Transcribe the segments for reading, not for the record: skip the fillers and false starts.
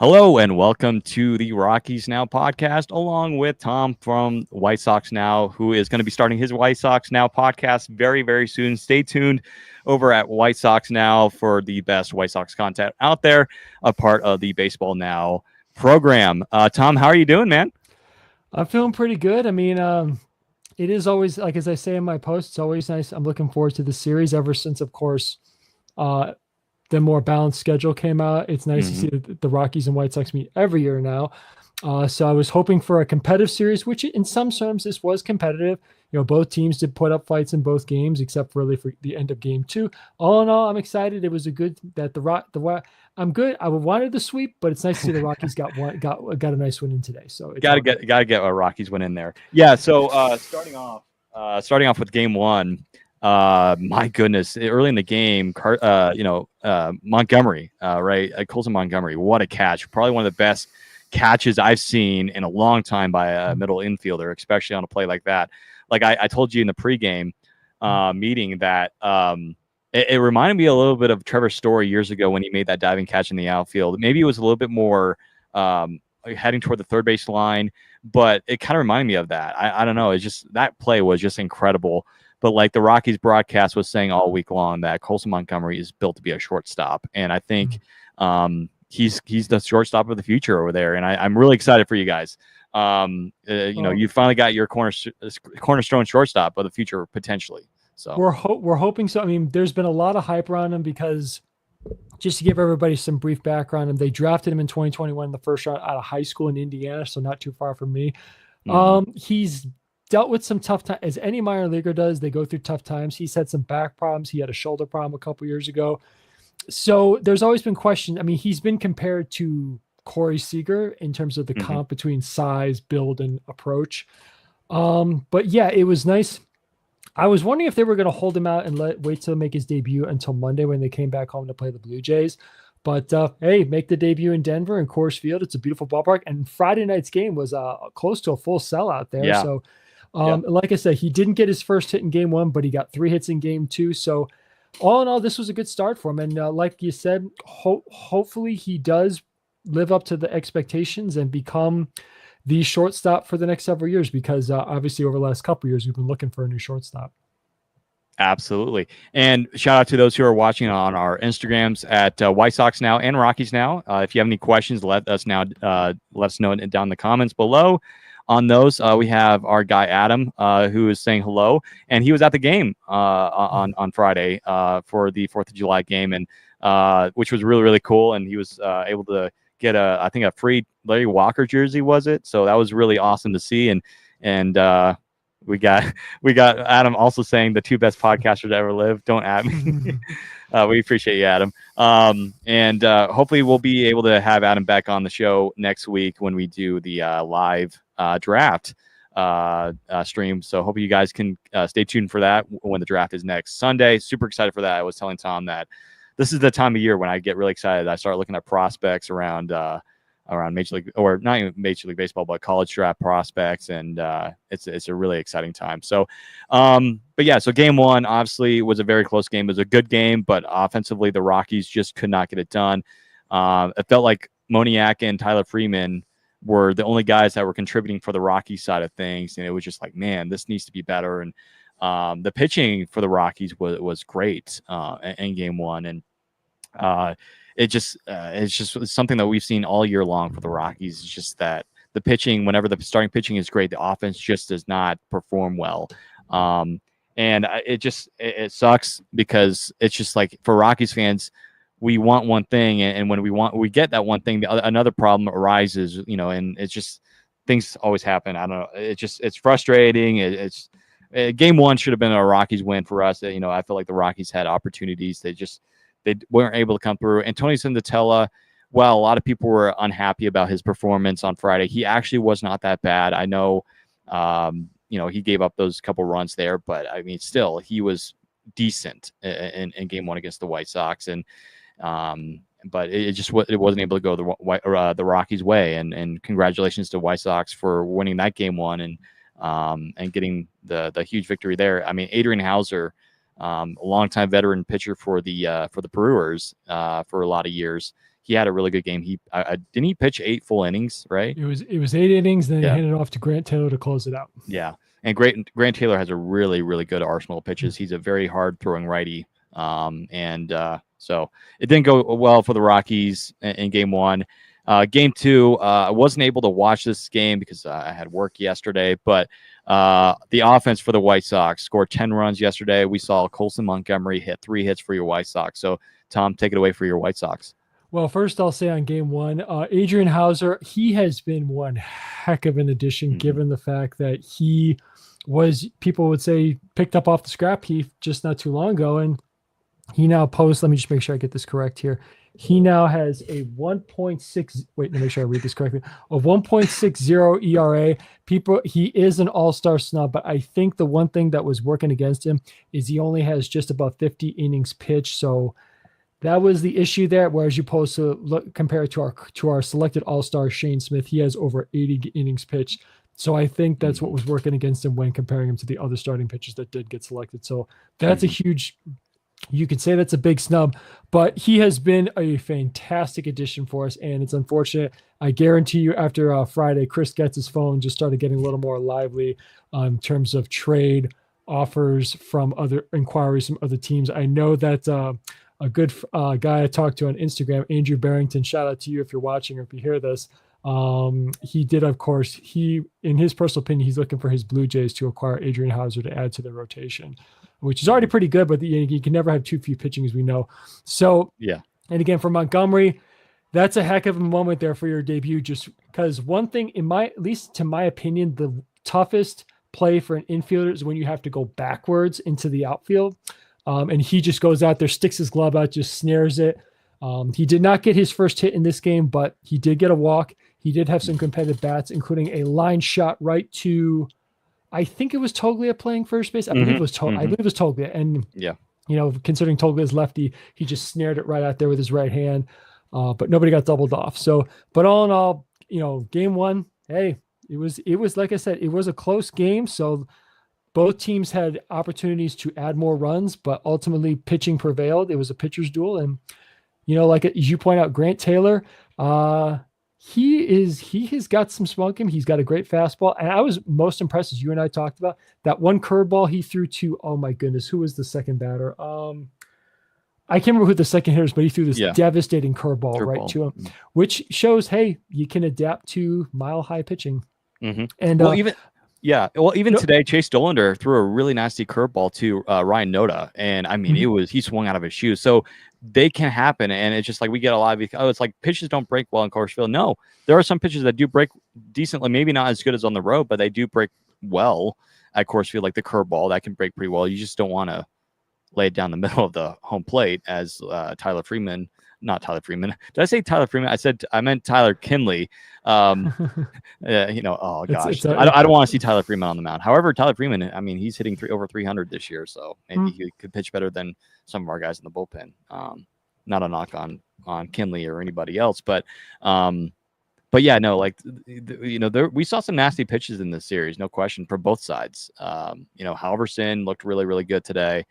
Hello and welcome to the Rockies Now podcast, along with Tom from White Sox Now, who is going to be starting his White Sox Now podcast very, very soon. Stay tuned over at White Sox Now for the best White Sox content out there, a part of the Baseball Now program. Tom, how are you doing, man? I'm feeling pretty good. It is always, like as I say in my post, it's always nice. I'm looking forward to the series ever since, of course, uh, the more balanced schedule came out. It's nice to see Mm-hmm. that the Rockies and White Sox meet every year now. So I was hoping for a competitive series, which in some terms this was competitive. Both teams did put up fights in both games, except really for the end of game two. All in all, I'm excited. It was a good that I'm good. I wanted the sweep, but it's nice to see the Rockies got a nice win in today. So it's all good. Gotta get a Rockies win in there. Yeah. So starting off with game one. My goodness, early in the game, Montgomery, right? Colson Montgomery, what a catch! Probably one of the best catches I've seen in a long time by a middle infielder, especially on a play like that. Like I told you in the pregame meeting that it reminded me a little bit of Trevor Story years ago when he made that diving catch in the outfield. Maybe it was a little bit more heading toward the third base line, but it kind of reminded me of that. I don't know. It's just that play was just incredible. But like the Rockies broadcast was saying all week long that Colson Montgomery is built to be a shortstop, and I think he's the shortstop of the future over there. And I'm really excited for you guys. You finally got your cornerstone shortstop of the future potentially. So We're hoping so. I mean, there's been a lot of hype around him because just to give everybody some brief background, they drafted him in 2021 in the first round out of high school in Indiana, so not too far from me. He's dealt with some tough times, as any minor leaguer does. They go through tough times. He's had some back problems. He had a shoulder problem a couple years ago. So there's always been questions. I mean, he's been compared to Corey Seager in terms of the comp between size, build, and approach. But yeah, it was nice. I was wondering if they were going to hold him out and wait to make his debut until Monday when they came back home to play the Blue Jays. But hey, make the debut in Denver and Coors Field. It's a beautiful ballpark. And Friday night's game was close to a full sellout there. Yeah. So, like I said, he didn't get his first hit in game one, but he got 3 hits in game two. So, all in all, this was a good start for him. And like you said, hopefully he does live up to the expectations and become the shortstop for the next several years, because obviously over the last couple of years, we've been looking for a new shortstop. Absolutely. And shout out to those who are watching on our Instagrams at White Sox Now and Rockies Now. If you have any questions, let us know down in the comments below. On those, we have our guy Adam, who is saying hello, and he was at the game on Friday for the 4th of July game, and which was really, really cool. And he was able to get a free Larry Walker jersey, was it? So that was really awesome to see. And we got Adam also saying the 2 best podcasters to ever live. Don't at me. We appreciate you, Adam. And hopefully we'll be able to have Adam back on the show next week when we do the live draft stream. So hope you guys can stay tuned for that when the draft is next Sunday. Super excited for that. I was telling Tom that this is the time of year when I get really excited. I start looking at prospects around Major League, or not even Major League Baseball, but college draft prospects, and it's a really exciting time. So, but yeah, so game one obviously was a very close game. It was a good game, but offensively the Rockies just could not get it done. It felt like Moniak and Tyler Freeman were the only guys that were contributing for the Rockies side of things, and it was just like, man, this needs to be better. And the pitching for the Rockies was great in game one, and it's just something that we've seen all year long for the Rockies. It's just that the pitching, whenever the starting pitching is great, the offense just does not perform well. And it sucks because it's just like, for Rockies fans, we want one thing, and when we get that one thing, another problem arises, and it's just, things always happen. I don't know. It's frustrating. Game one should have been a Rockies win for us. I feel like the Rockies had opportunities. They weren't able to come through. And Tony Sindotella, well, a lot of people were unhappy about his performance on Friday. He actually was not that bad. I know, he gave up those couple runs there, but I mean, still, he was decent in game one against the White Sox. And but it wasn't able to go the Rockies' way. And congratulations to White Sox for winning that game one and getting the huge victory there. I mean, Adrian Hauser, a longtime veteran pitcher for the Brewers for a lot of years. he had a really good game. Didn't he pitch 8 full innings, right? It was 8 innings, then he Yeah. handed it off to Grant Taylor to close it out. Yeah, and Grant Taylor has a really, really good arsenal of pitches. He's a very hard throwing righty, so it didn't go well for the Rockies in game 1. Game 2, I wasn't able to watch this game because I had work yesterday, but the offense for the White Sox scored 10 runs yesterday. We saw Colson Montgomery hit 3 hits for your White Sox. So, Tom, take it away for your White Sox. Well, first I'll say on game 1, Adrian Hauser, he has been one heck of an addition, given the fact that he was, people would say, picked up off the scrap heap just not too long ago. And he now posts, let me just make sure I get this correct here. He now has a 1.6, wait, let me make sure I read this correctly, a 1.60 ERA. He is an all-star snub, but I think the one thing that was working against him is he only has just about 50 innings pitched. So that was the issue there. Whereas you supposed to look compared to our selected all-star Shane Smith, he has over 80 innings pitched. So I think that's what was working against him when comparing him to the other starting pitchers that did get selected. So that's a huge, you could say that's a big snub, but he has been a fantastic addition for us, and it's unfortunate. I guarantee you after Friday, Chris gets his phone just started getting a little more lively in terms of trade offers from other inquiries from other teams. I know that a good guy I talked to on Instagram, Andrew Barrington, shout out to you if you're watching or if you hear this. He did, of course, in his personal opinion, he's looking for his Blue Jays to acquire Adrian Hauser to add to the rotation, which is already pretty good, but you can never have too few pitching, as we know. So, yeah. And again, for Montgomery, that's a heck of a moment there for your debut, just because one thing, at least to my opinion, the toughest play for an infielder is when you have to go backwards into the outfield. And he just goes out there, sticks his glove out, just snares it. He did not get his first hit in this game, but he did get a walk. He did have some competitive bats, including a line shot right to, I think it was Toglia playing first base. I believe it was Toglia. And, considering Toglia's lefty, he just snared it right out there with his right hand. But nobody got doubled off. So, but all in all, game 1, hey, it was, like I said, it was a close game. So both teams had opportunities to add more runs, but ultimately pitching prevailed. It was a pitcher's duel. And, like as you point out, Grant Taylor, he has got some spunk in him. He's got a great fastball. And I was most impressed, as you and I talked about, that one curveball he threw to, oh my goodness, who was the second batter? I can't remember who the second hitter is, but he threw this devastating curveball right to him, which shows, hey, you can adapt to mile-high pitching. And even today, Chase Dollander threw a really nasty curveball to Ryan Noda, and I mean, he swung out of his shoes. So they can happen, and it's just like we get a lot of it's like pitches don't break well in Coors Field. No, there are some pitches that do break decently, maybe not as good as on the road, but they do break well at Coors Field, like the curveball that can break pretty well. You just don't want to lay it down the middle of the home plate, as Tyler Freeman. Not Tyler Freeman. Did I say Tyler Freeman? I meant Tyler Kinley. Oh gosh, I don't want to see Tyler Freeman on the mound. However, Tyler Freeman, I mean, he's hitting over 300 this year, so maybe he could pitch better than some of our guys in the bullpen. Not a knock on Kinley or anybody else, but yeah, no, like we saw some nasty pitches in this series, no question, for both sides. Halverson looked really, really good today,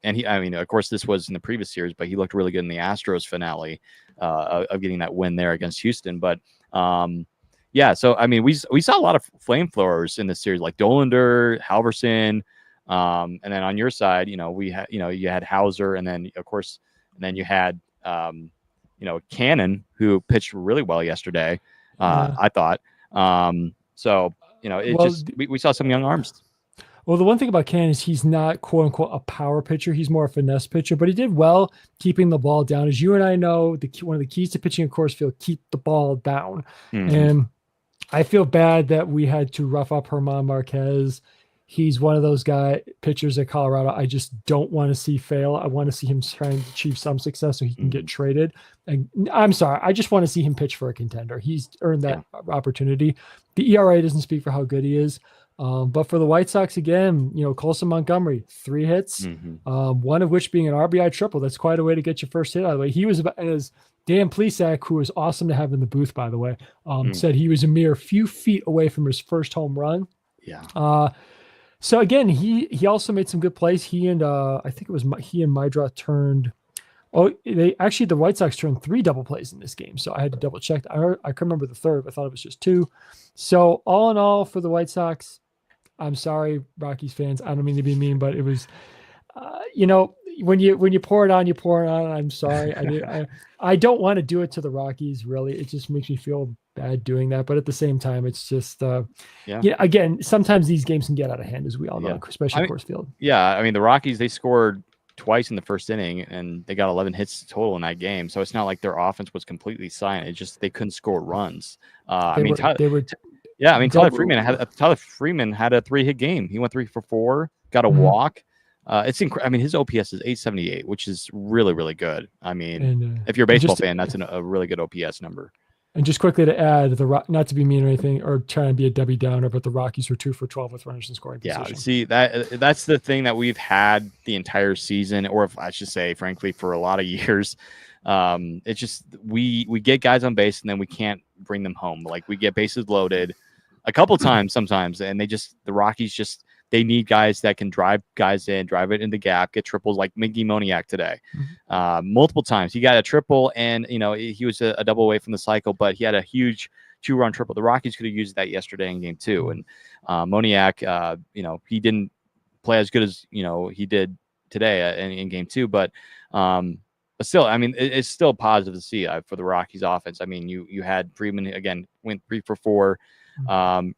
and he, I mean, of course, this was in the previous series, but he looked really good in the Astros finale of getting that win there against Houston. But so I mean, we saw a lot of flamethrowers in this series, like Dollander, Halverson, and then on your side, we had, you had Hauser, and then of course, you had Cannon, who pitched really well yesterday. I thought. We saw some young arms. Well, the one thing about Cannon is he's not, quote unquote, a power pitcher. He's more a finesse pitcher, but he did well keeping the ball down. As you and I know, one of the keys to pitching at Coors Field, keep the ball down. And I feel bad that we had to rough up Herman Marquez. He's one of those pitchers at Colorado I just don't want to see fail. I want to see him trying to achieve some success so he can get traded. And I'm sorry, I just want to see him pitch for a contender. He's earned that opportunity. The ERA doesn't speak for how good he is. But for the White Sox, again, Colson Montgomery, 3 hits, one of which being an RBI triple. That's quite a way to get your first hit out of the way. He was, as Dan Plesac, who was awesome to have in the booth, by the way, said he was a mere few feet away from his first home run. So again, he also made some good plays. He and I think it was he and Mydra turned Oh, they actually, the White Sox turned 3 double plays in this game, so I had to double check. I can remember the third. I thought it was just 2. So all in all, for the White Sox, I'm sorry, Rockies fans. I don't mean to be mean, but it was, you know, when you pour it on, you pour it on. I'm sorry. I don't want to do it to the Rockies. Really, it just makes me feel bad doing that. But at the same time, it's just, Yeah. Again, sometimes these games can get out of hand, as we all know, especially Coors Field. Yeah, I mean the Rockies, they scored twice in the first inning and they got 11 hits total in that game. So it's not like their offense was completely silent. It's just they couldn't score runs. They were Tyler Freeman had a 3-hit game. He went 3 for 4, got a Mhm. walk. It's I mean, his OPS is 878, which is really, really good. I mean, if you're a baseball fan, that's a really good OPS number. And just quickly to add, not to be mean or anything, or trying to be a Debbie Downer, but the Rockies were 2 for 12 with runners in scoring position. Yeah, see that's the thing that we've had the entire season, or if I should say, frankly, for a lot of years. It's just we get guys on base and then we can't bring them home. Like we get bases loaded a couple times sometimes, and the Rockies just they need guys that can drive guys in, drive it in the gap, get triples like Miggy Moniak today. Multiple times. He got a triple, and he was a double away from the cycle, but he had a huge 2-run triple. The Rockies could have used that yesterday in game 2. And Moniak, he didn't play as good as he did today in game 2, but still, I mean, it's still positive to see for the Rockies offense. I mean, you had Freeman again, went 3 for 4.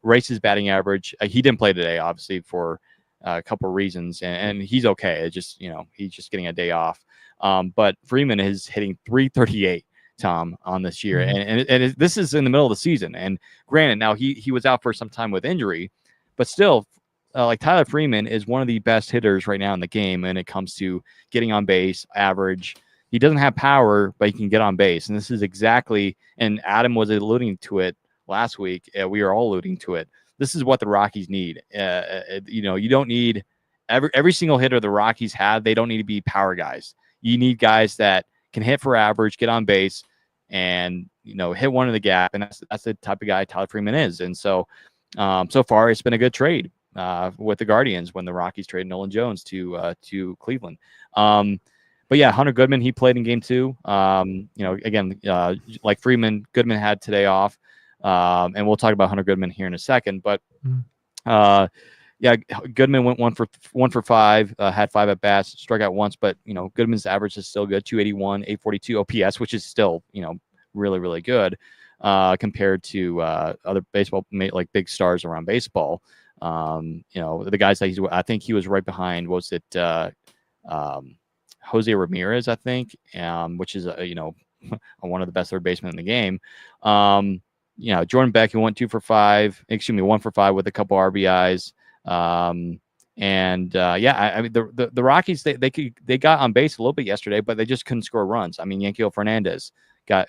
Race his batting average. He didn't play today, obviously, for a couple of reasons, and he's okay. It's just he's just getting a day off. But Freeman is hitting 338, Tom, on this year, and this is in the middle of the season. And granted, now he was out for some time with injury, but still, like Tyler Freeman is one of the best hitters right now in the game when it comes to getting on base, average. He doesn't have power, but he can get on base, and this is exactly. And Adam was alluding to it last week. We are all alluding to it. This is what the Rockies need. You don't need every single hitter the Rockies have. They don't need to be power guys. You need guys that can hit for average, get on base, and hit one in the gap. And that's the type of guy Tyler Freeman is. And so, so far it's been a good trade with the Guardians when the Rockies traded Nolan Jones to Cleveland. But yeah, Hunter Goodman, he played in game 2. Again, like Freeman, Goodman had today off. And we'll talk about Hunter Goodman here in a second, but Goodman went 1 for 5, had 5 at bats, struck out once, but Goodman's average is still good, 281, 842 OPS, which is still really, really good compared to other baseball like big stars around baseball. The guys that I think he was right behind. What was it? Jose Ramirez, I think, which is one of the best third basemen in the game. Jordan Beck, who went 1 for 5 with a couple RBIs. I mean, the Rockies, they got on base a little bit yesterday, but they just couldn't score runs. I mean, Yanquiel Fernandez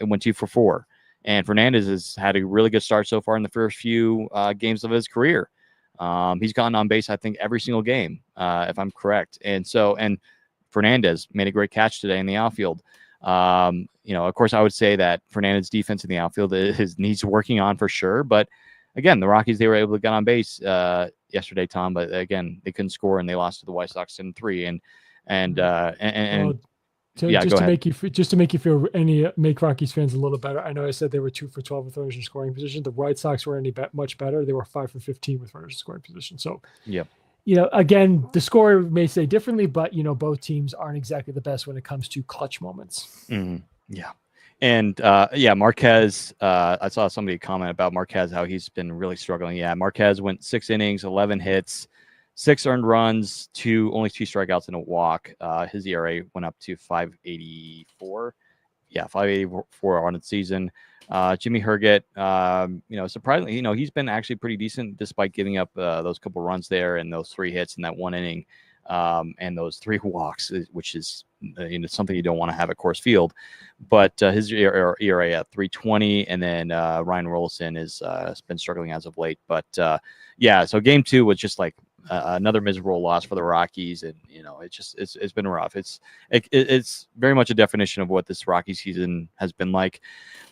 went 2 for 4, and Fernandez has had a really good start so far in the first few games of his career. He's gotten on base, I think, every single game, if I'm correct. And Fernandez made a great catch today in the outfield. Of course, I would say that Fernandez's defense in the outfield needs working on for sure. But again, the Rockies, they were able to get on base yesterday, Tom. But again, they couldn't score, and they lost to the White Sox 10-3. Just to make you feel make Rockies fans a little better. I know I said they were 2 for 12 with runners in scoring position. The White Sox were much better. They were 5 for 15 with runners in scoring position. So yep. Again, the score may say differently, but both teams aren't exactly the best when it comes to clutch moments. Mm-hmm. Yeah. And Marquez, I saw somebody comment about Marquez, how he's been really struggling. Yeah, Marquez went 6 innings, 11 hits, 6 earned runs, only 2 strikeouts and a walk. His ERA went up to 5.84. Yeah, 5.84 on the season. Jimmy Herget, surprisingly, he's been actually pretty decent despite giving up those couple runs there and those 3 hits in that 1 inning. And those 3 walks, which is something you don't want to have at Coors Field. But his ERA at 3.20, and then Ryan Rolison has been struggling as of late. But so game 2 was just like another miserable loss for the Rockies, and it's been rough. It's very much a definition of what this Rocky season has been like.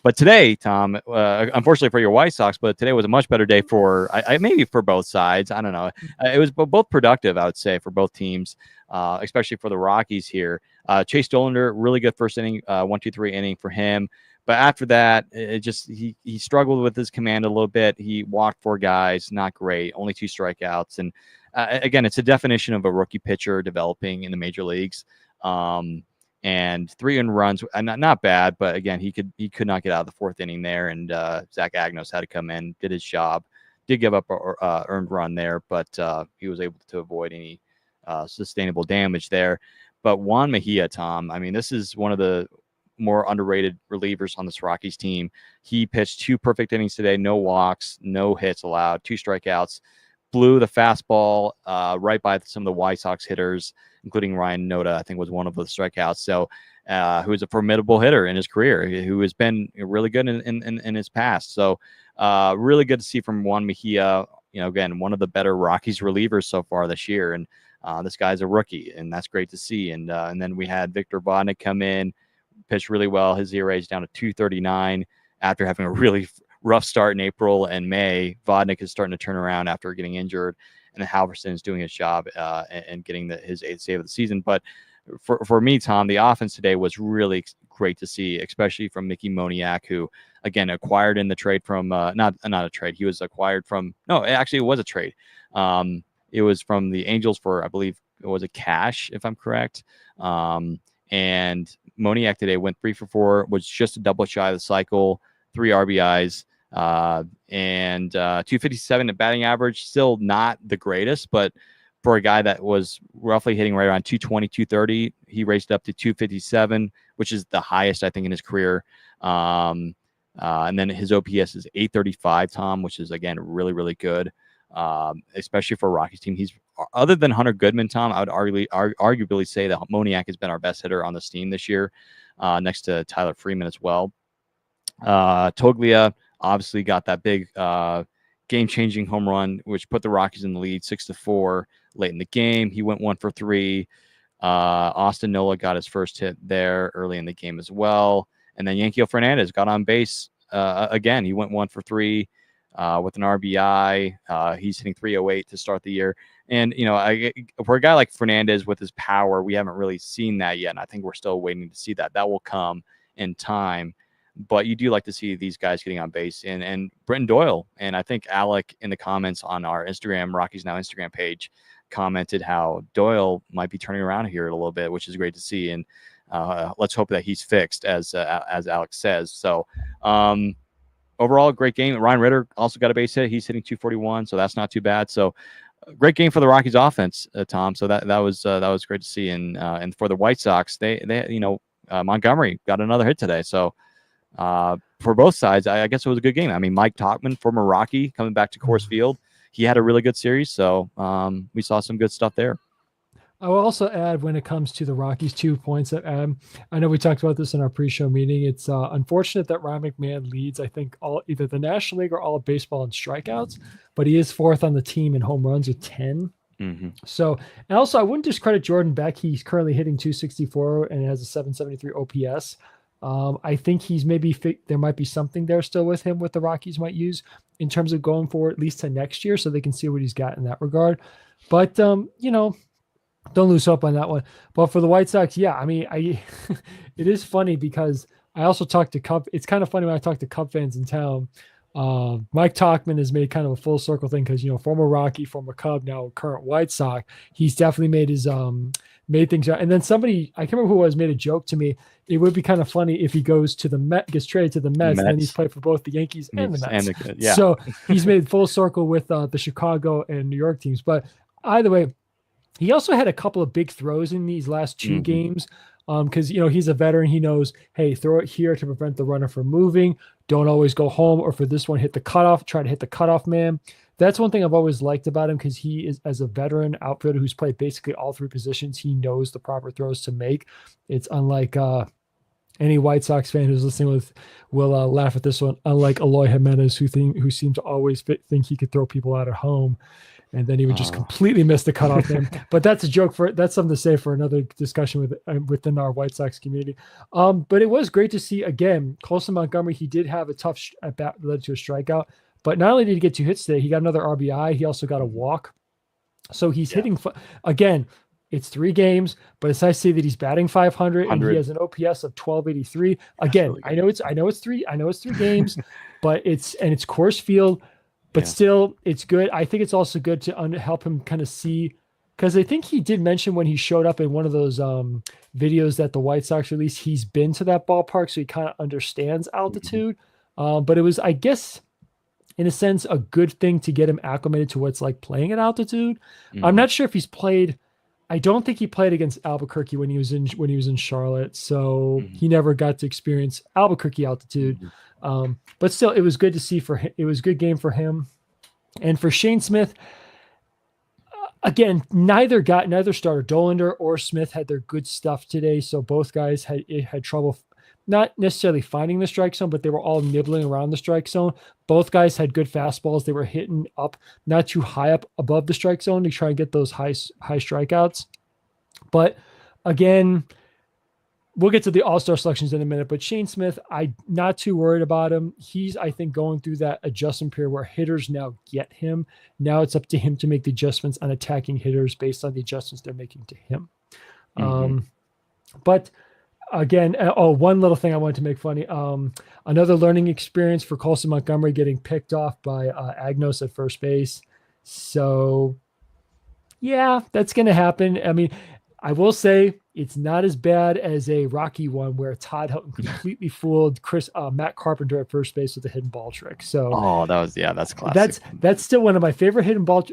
But today, Tom, unfortunately for your White Sox, but today was a much better day for maybe for both sides. I don't know. It was both productive, I would say, for both teams, especially for the Rockies here. Chase Dollander, really good first inning, 1-2-3 inning for him. But after that, he struggled with his command a little bit. He walked 4 guys, not great, only 2 strikeouts. And again, it's a definition of a rookie pitcher developing in the major leagues. And 3 earned runs, not bad, but again, he could not get out of the 4th inning there. And Zach Agnos had to come in, did his job, did give up a earned run there, but he was able to avoid any sustainable damage there. But Juan Mejia, Tom, I mean, this is one of the more underrated relievers on this Rockies team. He pitched 2 perfect innings today, no walks, no hits allowed, 2 strikeouts, blew the fastball right by some of the White Sox hitters, including Ryan Noda, I think was one of the strikeouts. So who is a formidable hitter in his career, who has been really good in his past. So really good to see from Juan Mejia, again, one of the better Rockies relievers so far this year. And this guy's a rookie, and that's great to see. And then we had Victor Vodnik come in, pitched really well. His ERA is down to 2.39 after having a really rough start in April and May. Vodnik is starting to turn around after getting injured, and then Halverson is doing his job and getting his 8th save of the season. But for me, Tom, the offense today was really great to see, especially from Mickey Moniak, who again acquired in the trade from not a trade. He was acquired from actually it was a trade. It was from the Angels for, I believe it was a cash, if I'm correct. And Moniak today went 3 for 4, was just a double shy of the cycle, 3 RBIs, and 257 at batting average. Still not the greatest, but for a guy that was roughly hitting right around 220, 230, he raced up to 257, which is the highest, I think, in his career. And then his OPS is 835, Tom, which is, again, really, really good, especially for a Rockies team. He's, other than Hunter Goodman, Tom, I would arguably say that Moniak has been our best hitter on this team this year, next to Tyler Freeman as well. Toglia obviously got that big game-changing home run, which put the Rockies in the lead 6-4 late in the game. He went 1 for 3. Austin Nola got his first hit there early in the game as well. And then Yankiel Fernandez got on base again. He went 1 for 3 with an RBI. He's hitting 308 to start the year. And, for a guy like Fernandez with his power, we haven't really seen that yet. And I think we're still waiting to see that. That will come in time. But you do like to see these guys getting on base. And Brenton Doyle, and I think Alec in the comments on our Instagram, Rockies Now Instagram page, commented how Doyle might be turning around here a little bit, which is great to see. And let's hope that he's fixed, as Alex says. So overall, great game. Ryan Ritter also got a base hit. He's hitting 241, so that's not too bad. So great game for the Rockies offense, Tom. So that was great to see. And for the White Sox, they Montgomery got another hit today. So for both sides, I guess it was a good game. I mean, Mike Tauchman, former Rocky, coming back to Coors Field, he had a really good series. So we saw some good stuff there. I will also add, when it comes to the Rockies, 2 points that I know we talked about this in our pre-show meeting. It's unfortunate that Ryan McMahon leads, I think, either the National League or all of baseball in strikeouts, but he is 4th on the team in home runs with 10. Mm-hmm. So, and also I wouldn't discredit Jordan Beck. He's currently hitting 264 and has a 773 OPS. I think there might be something there still with him, what the Rockies might use in terms of going forward, at least to next year, so they can see what he's got in that regard. But, don't lose hope on that one. But for the White Sox, yeah, I mean, it is funny because I also talked to Cub. It's kind of funny when I talk to Cub fans in town. Mike Tauchman has made kind of a full circle thing because, former Rocky, former Cub, now current White Sox. He's definitely made his made things out. And then somebody, I can't remember who it was, made a joke to me. It would be kind of funny if he goes to the Mets, gets traded to the Mets, and then he's played for both the Yankees and the Mets. Yeah. So he's made full circle with the Chicago and New York teams. But either way, he also had a couple of big throws in these last 2 games because, he's a veteran. He knows, hey, throw it here to prevent the runner from moving. Don't always go home, or for this one, hit the cutoff, try to hit the cutoff man. That's one thing I've always liked about him, because he is, as a veteran outfielder who's played basically all 3 positions, he knows the proper throws to make. It's unlike Any White Sox fan who's listening will laugh at this one. Unlike Eloy Jimenez, who seemed to always think he could throw people out at home, and then he would just completely miss the cutoff man. But that's a joke that's something to say for another discussion within our White Sox community. But it was great to see again. Colson Montgomery, he did have a tough at bat that led to a strikeout, but not only did he get 2 hits today, he got another RBI. He also got a walk. So he's hitting again. It's 3 games, but as I say that he's batting 500 and he has an OPS of 1283. Again, really I know it's 3 games, but it's Coors Field, but still it's good. I think it's also good to help him kind of see, because I think he did mention when he showed up in one of those videos that the White Sox released, he's been to that ballpark, so he kind of understands altitude. But it was, I guess, in a sense, a good thing to get him acclimated to what's like playing at altitude. I'm not sure if he's played. I don't think he played against Albuquerque when he was in Charlotte, so he never got to experience Albuquerque altitude. But still, it was good to see for him. It was a good game for him, and for Shane Smith. Again, neither starter Dollander or Smith had their good stuff today, so both guys had trouble. Not necessarily finding the strike zone, but they were all nibbling around the strike zone. Both guys had good fastballs. They were hitting up, not too high up above the strike zone to try and get those high strikeouts. But again, we'll get to the all-star selections in a minute, but Shane Smith, I'm not too worried about him. He's, I think, going through that adjustment period where hitters now get him. Now it's up to him to make the adjustments on attacking hitters based on the adjustments they're making to him. But again, one little thing I wanted to make funny. Another learning experience for Colson Montgomery getting picked off by Agnos at first base. So, yeah, that's going to happen. I mean, I will say it's not as bad as a Rocky one where Todd Helton completely fooled Matt Carpenter at first base with a hidden ball trick. So, that's classic. That's still one of my favorite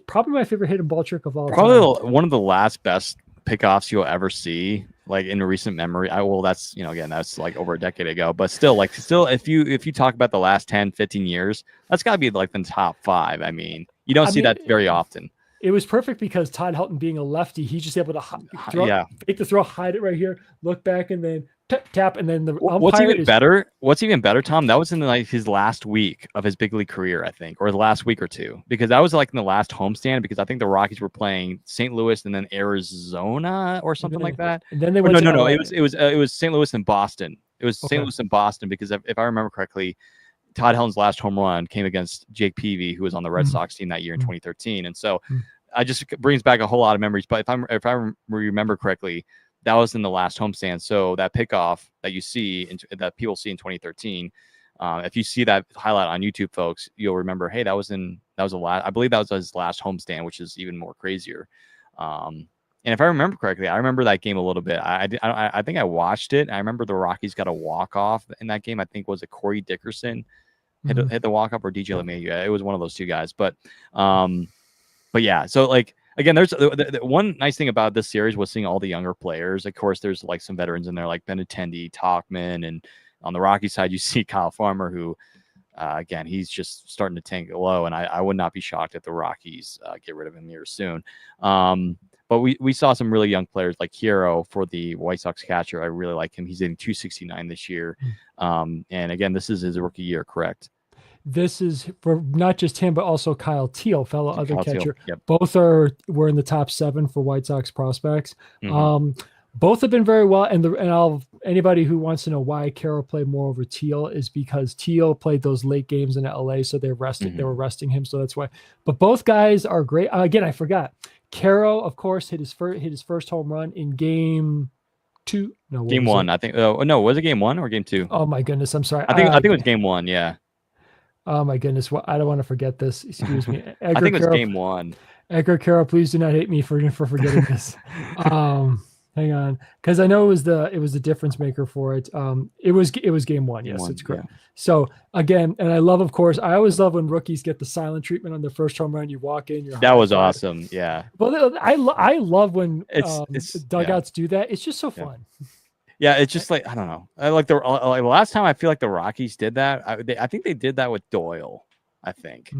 probably my favorite hidden ball trick of all time. Probably one of the last best pickoffs you'll ever see, like in recent memory. That's again, that's like over a decade ago, but still if you talk about the last 10 15 years, that's got to be like the top 5. I mean, you don't see that very often. It was perfect because Todd Helton being a lefty, he's just able to fake the throw, hide it right here, look back, and then tap, and then the umpire What's even better, Tom? That was in like his last week of his big league career, I think, or the last week or two, because that was like in the last homestand. Because I think the Rockies were playing St. Louis and then Arizona or something like that. And then they went no. It was St. Louis and Boston. It was St. Louis and Boston because if I remember correctly, Todd Helton's last home run came against Jake Peavy, who was on the Red Sox team that year in 2013. And so I just brings back a whole lot of memories. But if I remember correctly, that was in the last homestand. So that pickoff that you see, that people see in 2013, if you see that highlight on YouTube, folks, you'll remember, hey, I believe that was his last homestand, which is even more crazier. And if I remember correctly, I remember that game a little bit. I think I watched it. I remember the Rockies got a walk-off in that game. I think was it Corey Dickerson hit the walk-off or DJ LeMahieu. It was one of those two guys. But yeah, so like, again, there's the one nice thing about this series was seeing all the younger players. Of course, there's like some veterans in there like Benintendi, Talkman, and on the Rocky side, you see Kyle Farmer, who, again, he's just starting to tank low, and I would not be shocked if the Rockies get rid of him here soon. But we saw some really young players like Hero for the White Sox catcher. I really like him. He's hitting 269 this year. And again, this is his rookie year, correct? This is for not just him, but also Kyle Teal, fellow other catcher. Yep. Both were in the top 7 for White Sox prospects. Both have been very well. Anybody who wants to know why Carroll played more over Teal is because Teal played those late games in LA, so they were resting him. So that's why. But both guys are great. Again, I forgot. Carroll, of course, hit his first home run in game 2. No, game 1. I think. Oh no, was it game 1 or game 2? Oh my goodness, I'm sorry. I think it was game 1. Yeah. Oh my goodness! Well, I don't want to forget this. Excuse me. I think it was game 1. Edgar Carroll, please do not hate me for forgetting this. Hang on, because I know it was the difference maker for it. It was game 1. Yes, it's correct. Yeah. So again, and I always love when rookies get the silent treatment on their first home run. You walk in, that was awesome. Yeah. Well, I love when dugouts do that. It's just so fun. Yeah, it's just like, I don't know. Like the last time I feel like the Rockies did that. I think they did that with Doyle. I think,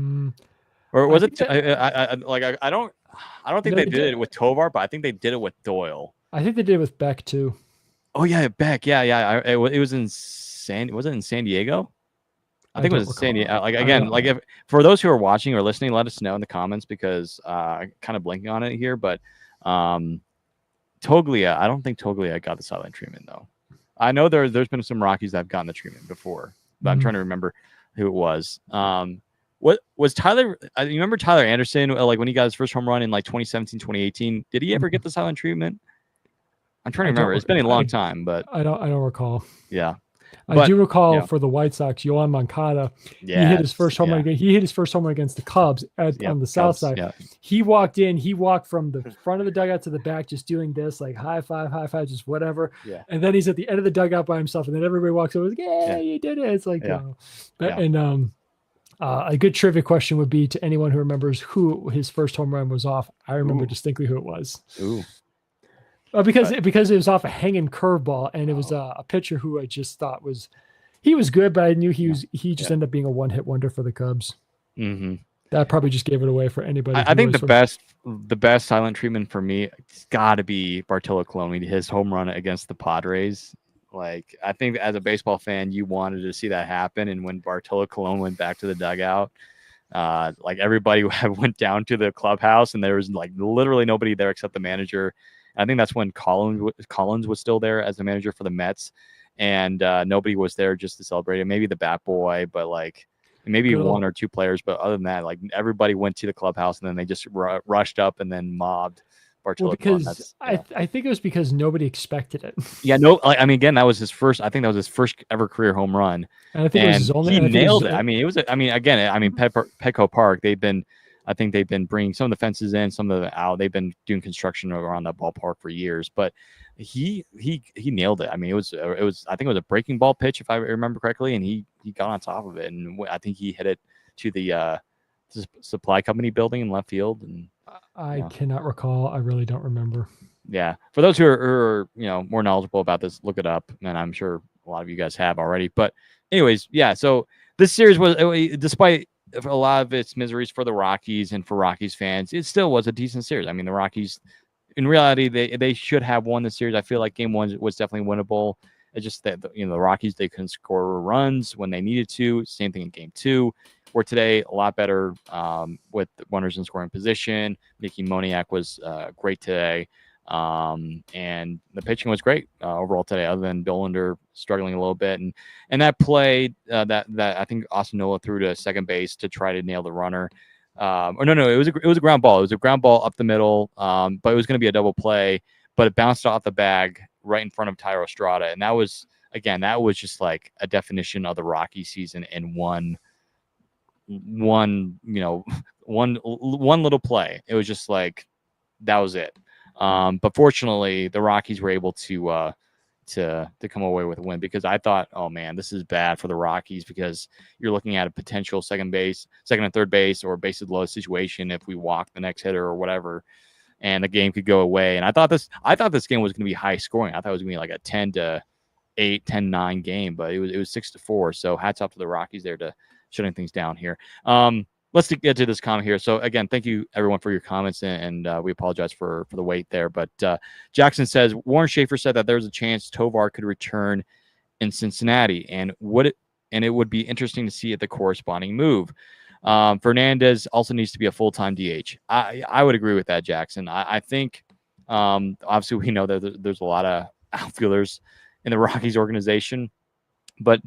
or was it? I don't think they did it with Tovar, but I think they did it with Doyle. I think they did it with Beck too. Oh yeah, Beck. Yeah. It was in was it in San Diego? I I think it don't was in San Diego. recall. Like I again, don't. like if for those who are watching or listening, let us know in the comments because I'm kind of blinking on it here. But um, Toglia, I don't think Toglia got the silent treatment though. I know there's been some Rockies that have gotten the treatment before, but I'm trying to remember who it was. What was Tyler? You remember Tyler Anderson? Like when he got his first home run in like 2017, 2018. Did he ever get the silent treatment? I'm trying to I remember. don't. It's been a long time, but I don't recall. yeah. I But do recall yeah, for the White Sox, Yohan Moncada, he hit his yes, first home run. He hit his first home run against the Cubs yep, on the south Cubs, side. yeah, He walked in. He walked from the front of the dugout to the back, just doing this, like high five, just whatever. yeah, And then he's at the end of the dugout by himself, and then everybody walks over, like, yeah, yeah, you did it. It's like, yeah, yeah. and a good trivia question would be to anyone who remembers who his first home run was off. I remember Ooh, distinctly who it was. ooh. Because it was off a hanging curveball, and it was Oh, a pitcher who I just thought he was good, but I knew yeah, he just yeah. ended up being a one-hit wonder for the Cubs. Mm-hmm. That probably just gave it away for anybody I who think was from. the best silent treatment for me, it's got to be Bartolo Colon, his home run against the Padres. Like I think as a baseball fan, you wanted to see that happen, and when Bartolo Colon went back to the dugout, like everybody went down to the clubhouse, and there was like literally nobody there except the manager. I think that's when Collins was still there as the manager for the Mets, and nobody was there just to celebrate it. Maybe the Bat Boy, but like maybe Good one old, or two players. But other than that, like everybody went to the clubhouse, and then they just rushed up and then mobbed well, Bartolo Colon. because That's yeah. I think it was because nobody expected it, Yeah, no, I mean, again, that was his first. I think that was his first ever career home run, and I think it was his and only. he And I think it was nailed it. I mean, it was. I mean, again, I mean, Petco Park. I think they've been bringing some of the fences in, some of the out. They've been doing construction around that ballpark for years, but he nailed it. I mean, it was. I think it was a breaking ball pitch, if I remember correctly, and he got on top of it, and I think he hit it to the supply company building in left field, and I yeah. cannot recall. I really don't remember. Yeah, for those who are more knowledgeable about this, look it up, and I'm sure a lot of you guys have already. But anyways, yeah. So this series was, despite a lot of its miseries for the Rockies and for Rockies fans, it still was a decent series. I mean, the Rockies, in reality, they should have won the series. I feel like Game 1 was definitely winnable. It's just that the Rockies, they couldn't score runs when they needed to. Same thing in Game 2. Where today a lot better with runners in scoring position. Mickey Moniak was great today. And the pitching was great overall today, other than Dollander struggling a little bit. And that play that I think Austin Nola threw to second base to try to nail the runner. Or no, it was a ground ball. It was a ground ball up the middle, but it was going to be a double play. But it bounced off the bag right in front of Tyro Estrada, and that was just like a definition of the Rocky season in one one little play. It was just like that was it. But fortunately, the Rockies were able to come away with a win, because I thought, oh man, this is bad for the Rockies, because you're looking at a potential second and third base, or bases loaded situation if we walk the next hitter or whatever, and the game could go away. And I thought this game was going to be high scoring. I thought it was going to be like a 10-8, 10-9 game, but it was 6-4. So hats off to the Rockies there to shutting things down here. Let's get to this comment here. So again, thank you everyone for your comments, and we apologize for the wait there. But Jackson says Warren Schaefer said that there's a chance Tovar could return in Cincinnati, and it would be interesting to see at the corresponding move. Fernandez also needs to be a full-time DH. I would agree with that, Jackson. I think obviously we know that there's a lot of outfielders in the Rockies organization, but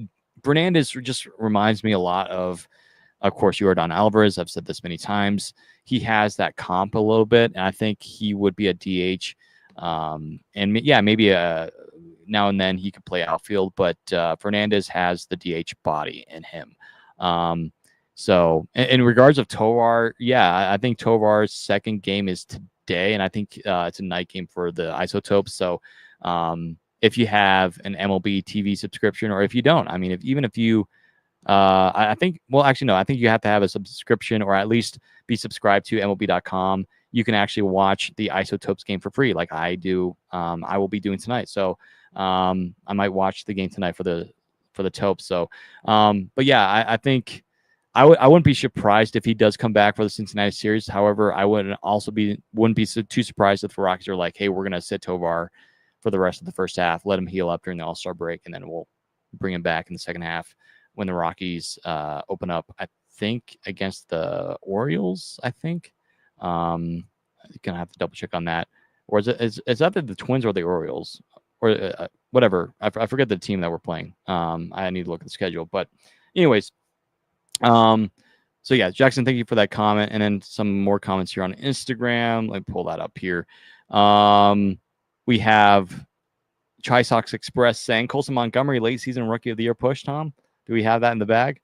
Fernandez just reminds me a lot of course, Yordan Alvarez. I've said this many times. He has that comp a little bit, and I think he would be a DH. And yeah, maybe now and then he could play outfield, but Fernandez has the DH body in him. So in regards of Tovar, yeah, I think Tovar's second game is today, and I think it's a night game for the Isotopes. So if you have an MLB TV subscription, or if you don't, I mean, even if you I think, well, actually, no, I think you have to have a subscription, or at least be subscribed to MLB.com. You can actually watch the Isotopes game for free, like I do. I will be doing tonight. So I might watch the game tonight for the Topes. So, but yeah, I think I wouldn't be surprised if he does come back for the Cincinnati series. However, I wouldn't be too surprised if the Rockies are like, hey, we're going to sit Tovar for the rest of the first half, let him heal up during the All-Star break, and then we'll bring him back in the second half when the Rockies open up, I think, against the Orioles, I think. You're going to have to double check on that. Or is either the Twins or the Orioles or whatever. I forget the team that we're playing. I need to look at the schedule. But anyways, so yeah, Jackson, thank you for that comment. And then some more comments here on Instagram. Let me pull that up here. We have Chi Sox Express saying Colson Montgomery late season Rookie of the Year push. Tom, do we have that in the bag?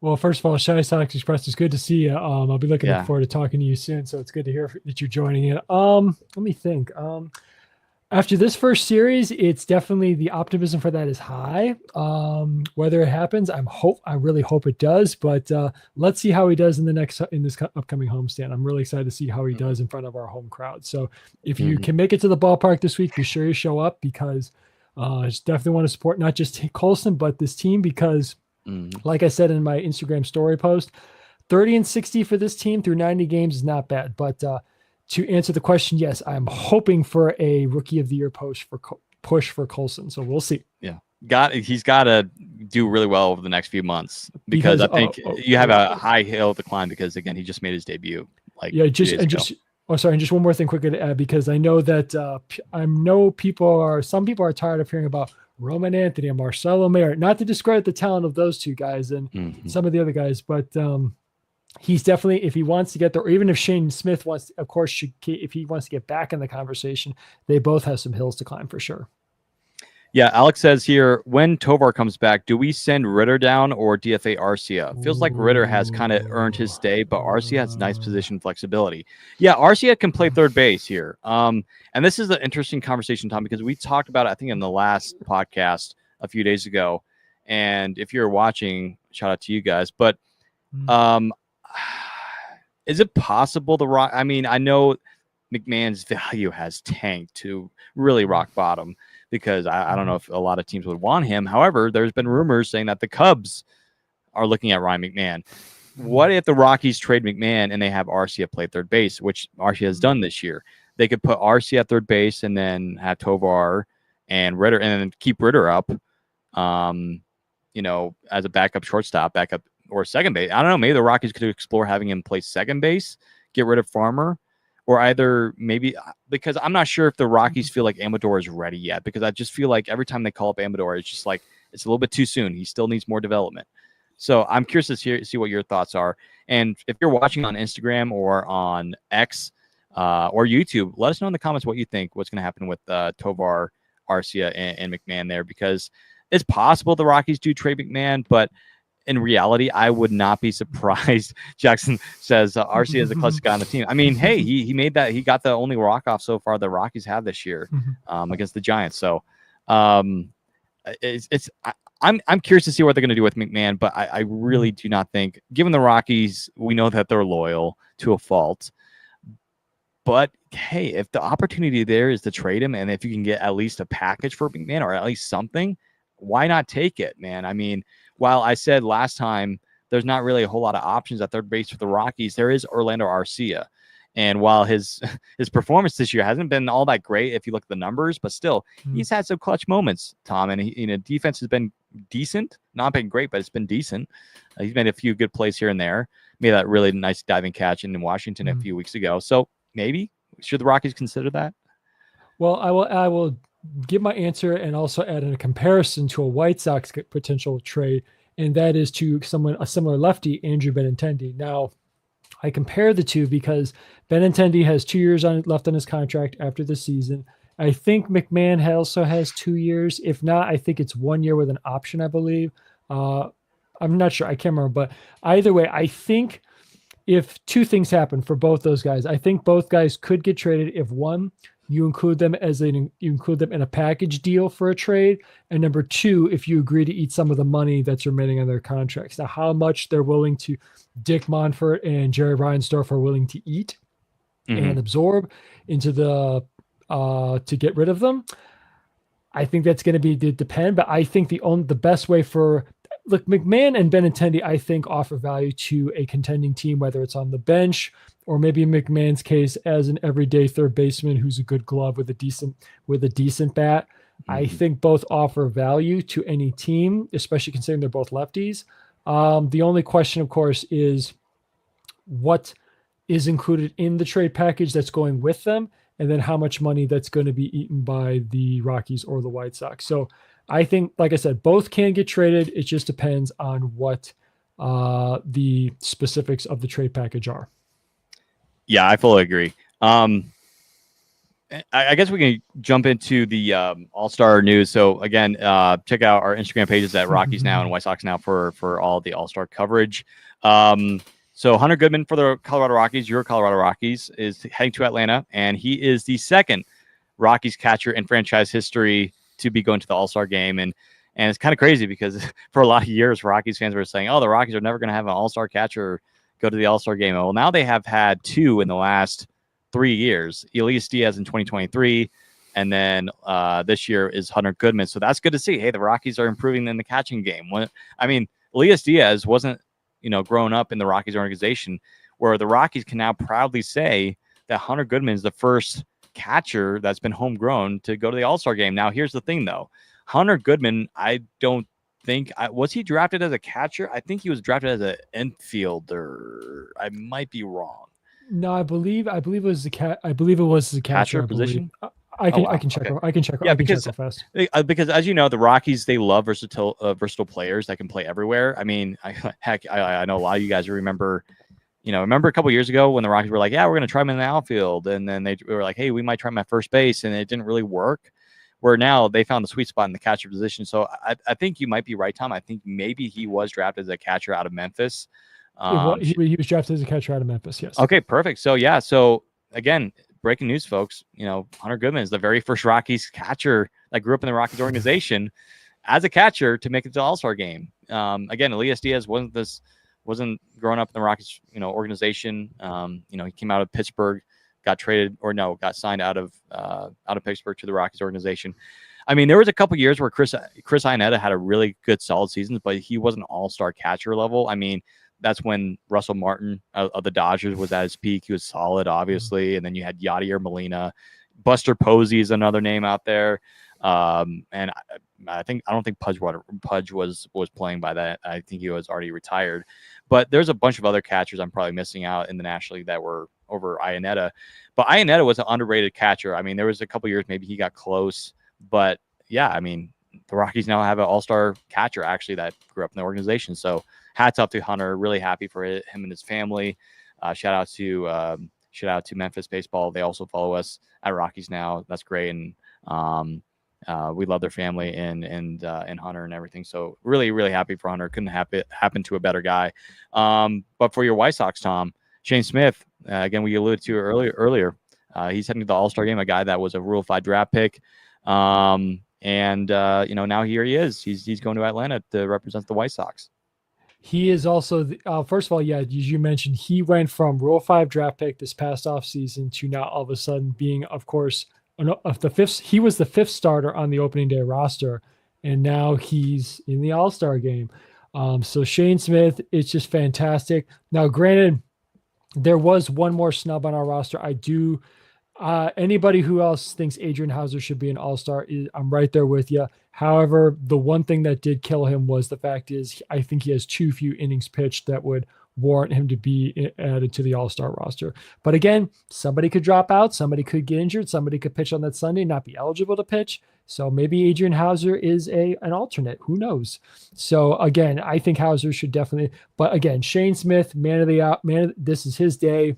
Well, first of all, Chi Sox Express, is good to see you. I'll be looking forward to talking to you soon. So it's good to hear that you're joining in. Let me think. After this first series, it's definitely the optimism for that is high. Whether it happens, I really hope it does. But let's see how he does in this upcoming homestand. I'm really excited to see how he does in front of our home crowd. So if you can make it to the ballpark this week, be sure you show up, because I just definitely want to support not just Colson but this team, because like I said in my Instagram story post, 30-60 for this team through 90 games is not bad. But to answer the question, yes, I'm hoping for a Rookie of the Year push for Colson. So we'll see. Yeah, he's got to do really well over the next few months, because I think you have a high hill to climb, because again, he just made his debut. Just one more thing quickly to add, because I know that some people are tired of hearing about Roman Anthony and Marcelo Mayer. Not to discredit the talent of those two guys and some of the other guys, but he's definitely, if he wants to get there, or even if Shane Smith wants, of course, if he wants to get back in the conversation, they both have some hills to climb for sure. Yeah, Alex says here, when Tovar comes back, do we send Ritter down or DFA Arcia? Feels like Ritter has kind of earned his stay, but Arcia has nice position flexibility. Yeah, Arcia can play third base here. And this is an interesting conversation, Tom, because we talked about it, I think, in the last podcast a few days ago. And if you're watching, shout out to you guys. But is it possible I mean, I know McMahon's value has tanked to really rock bottom, because I don't know if a lot of teams would want him. However, there's been rumors saying that the Cubs are looking at Ryan McMahon. What if the Rockies trade McMahon and they have Arcia play third base, which Arcia has done this year? They could put Arcia at third base and then have Tovar and Ritter, and then keep Ritter up, as a backup shortstop, or second base. I don't know. Maybe the Rockies could explore having him play second base, get rid of Farmer. Or either maybe, because I'm not sure if the Rockies feel like Amador is ready yet, because I just feel like every time they call up Amador, it's just like it's a little bit too soon. He still needs more development. So I'm curious to see what your thoughts are. And if you're watching on Instagram or on X or YouTube, let us know in the comments what you think, what's going to happen with Tovar, Arcia, and McMahon there, because it's possible the Rockies do trade McMahon, but in reality, I would not be surprised. Jackson says Arcia is a clutch guy on the team. I mean, hey, he made that. He got the only walk-off so far the Rockies have this year against the Giants. So I'm curious to see what they're going to do with McMahon, but I really do not think, given the Rockies, we know that they're loyal to a fault. But hey, if the opportunity there is to trade him, and if you can get at least a package for McMahon or at least something, why not take it, man? I mean, while I said last time there's not really a whole lot of options at third base for the Rockies, there is Orlando Arcia. And while his performance this year hasn't been all that great, if you look at the numbers, but still, he's had some clutch moments, Tom. And defense has been decent, not been great, but it's been decent. He's made a few good plays here and there. Made that really nice diving catch in Washington a few weeks ago. So maybe should the Rockies consider that? Well, I will give my answer and also add in a comparison to a White Sox potential trade, and that is to a similar lefty, Andrew Benintendi. Now, I compare the two because Benintendi has 2 years left on his contract after the season. I think McMahon also has 2 years. If not, I think it's 1 year with an option, I believe. I'm not sure. I can't remember. But either way, I think if two things happen for both those guys, I think both guys could get traded. If one, you include them in a package deal for a trade, and number two, if you agree to eat some of the money that's remaining on their contracts. Now, how much they're willing to, Dick Monfort and Jerry Reinsdorf are willing to eat and absorb into the to get rid of them, I think that's going to depend. But I think the best way McMahon and Benintendi, I think, offer value to a contending team, whether it's on the bench or maybe in McMahon's case, as an everyday third baseman who's a good glove with a decent bat. I think both offer value to any team, especially considering they're both lefties. The only question, of course, is what is included in the trade package that's going with them, and then how much money that's going to be eaten by the Rockies or the White Sox. So I think, like I said, both can get traded. It just depends on what the specifics of the trade package are. Yeah, I fully agree. I guess we can jump into the All-Star news. So again, check out our Instagram pages at Rockies Now and White Sox Now for all the All-Star coverage. So Hunter Goodman for the Colorado Rockies, your Colorado Rockies, is heading to Atlanta, and he is the second Rockies catcher in franchise history to be going to the All-Star game. And it's kind of crazy because for a lot of years, Rockies fans were saying, oh, the Rockies are never going to have an All-Star catcher go to the All-Star game. Well, now they have had two in the last 3 years. Elias Diaz in 2023, and then this year is Hunter Goodman. So that's good to see. Hey, the Rockies are improving in the catching game. Elias Diaz wasn't, growing up in the Rockies organization, where the Rockies can now proudly say that Hunter Goodman is the first catcher that's been homegrown to go to the All-Star game. Now, here's the thing, though. Hunter Goodman, I don't think was he drafted as a catcher? I think he was drafted as an infielder. I might be wrong. No, I believe it was the cat. I believe it was the catcher position. I can check. Okay. I can check. Yeah, because check real fast. Because as you know, the Rockies, they love versatile players that can play everywhere. I mean, I know a lot of you guys remember. Remember a couple years ago when the Rockies were like, "Yeah, we're going to try him in the outfield," and then they were like, "Hey, we might try him at first base," and it didn't really work. Where now they found the sweet spot in the catcher position. So I think you might be right, Tom. I think maybe he was drafted as a catcher out of Memphis. He was drafted as a catcher out of Memphis, yes. Okay, perfect. So, yeah. So, again, breaking news, folks. Hunter Goodman is the very first Rockies catcher that grew up in the Rockies organization as a catcher to make it to the All-Star game. Again, Elias Diaz wasn't growing up in the Rockies, organization. He came out of Pittsburgh, got signed out of Pittsburgh to the Rockies organization. I mean, there was a couple years where Chris Iannetta had a really good, solid season, but he wasn't all-star catcher level. I mean, that's when Russell Martin of the Dodgers was at his peak. He was solid, obviously. And then you had Yadier Molina. Buster Posey is another name out there. And I don't think Pudge was playing by that. I think he was already retired. But there's a bunch of other catchers I'm probably missing out in the National League that were over Iannetta. But Iannetta was an underrated catcher. I mean, there was a couple years maybe he got close. But, yeah, I mean, the Rockies now have an all-star catcher, actually, that grew up in the organization. So hats off to Hunter. Really happy for him and his family. Shout out to Memphis Baseball. They also follow us at Rockies Now. That's great. And we love their family and Hunter and everything. So really, really happy for Hunter. Couldn't happen to a better guy. But for your White Sox, Tom, Shane Smith, again, we alluded to earlier. He's heading to the All-Star game, a guy that was a Rule 5 draft pick. Now here he is. He's going to Atlanta to represent the White Sox. He is also, first of all, yeah, as you mentioned, he went from Rule 5 draft pick this past offseason to now all of a sudden being, of course, he was the fifth starter on the opening day roster, and now he's in the All-Star game. So Shane Smith, it's just fantastic. Now, granted, there was one more snub on our roster. Anybody who else thinks Adrian Hauser should be an All-Star, I'm right there with you. However, the one thing that did kill him was the fact is I think he has too few innings pitched that would warrant him to be added to the All-Star roster. But again, somebody could drop out, somebody could get injured, somebody could pitch on that Sunday, not be eligible to pitch. So maybe Adrian Hauser is an alternate. Who knows? So again, I think Hauser should definitely. But again, Shane Smith, this is his day.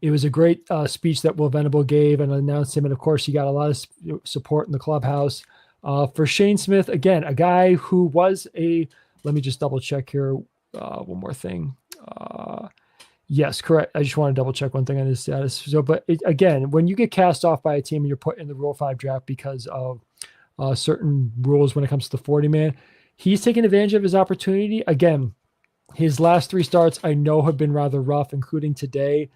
It was a great speech that Will Venable gave and announced him. And of course, he got a lot of support in the clubhouse. For Shane Smith, again, a guy who was let me just double check here. One more thing. Yes, correct. I just want to double check one thing on his status. So, but again, when you get cast off by a team and you're put in the Rule 5 draft because of certain rules when it comes to the 40-man, he's taking advantage of his opportunity. Again, his last 3 starts I know have been rather rough, including today.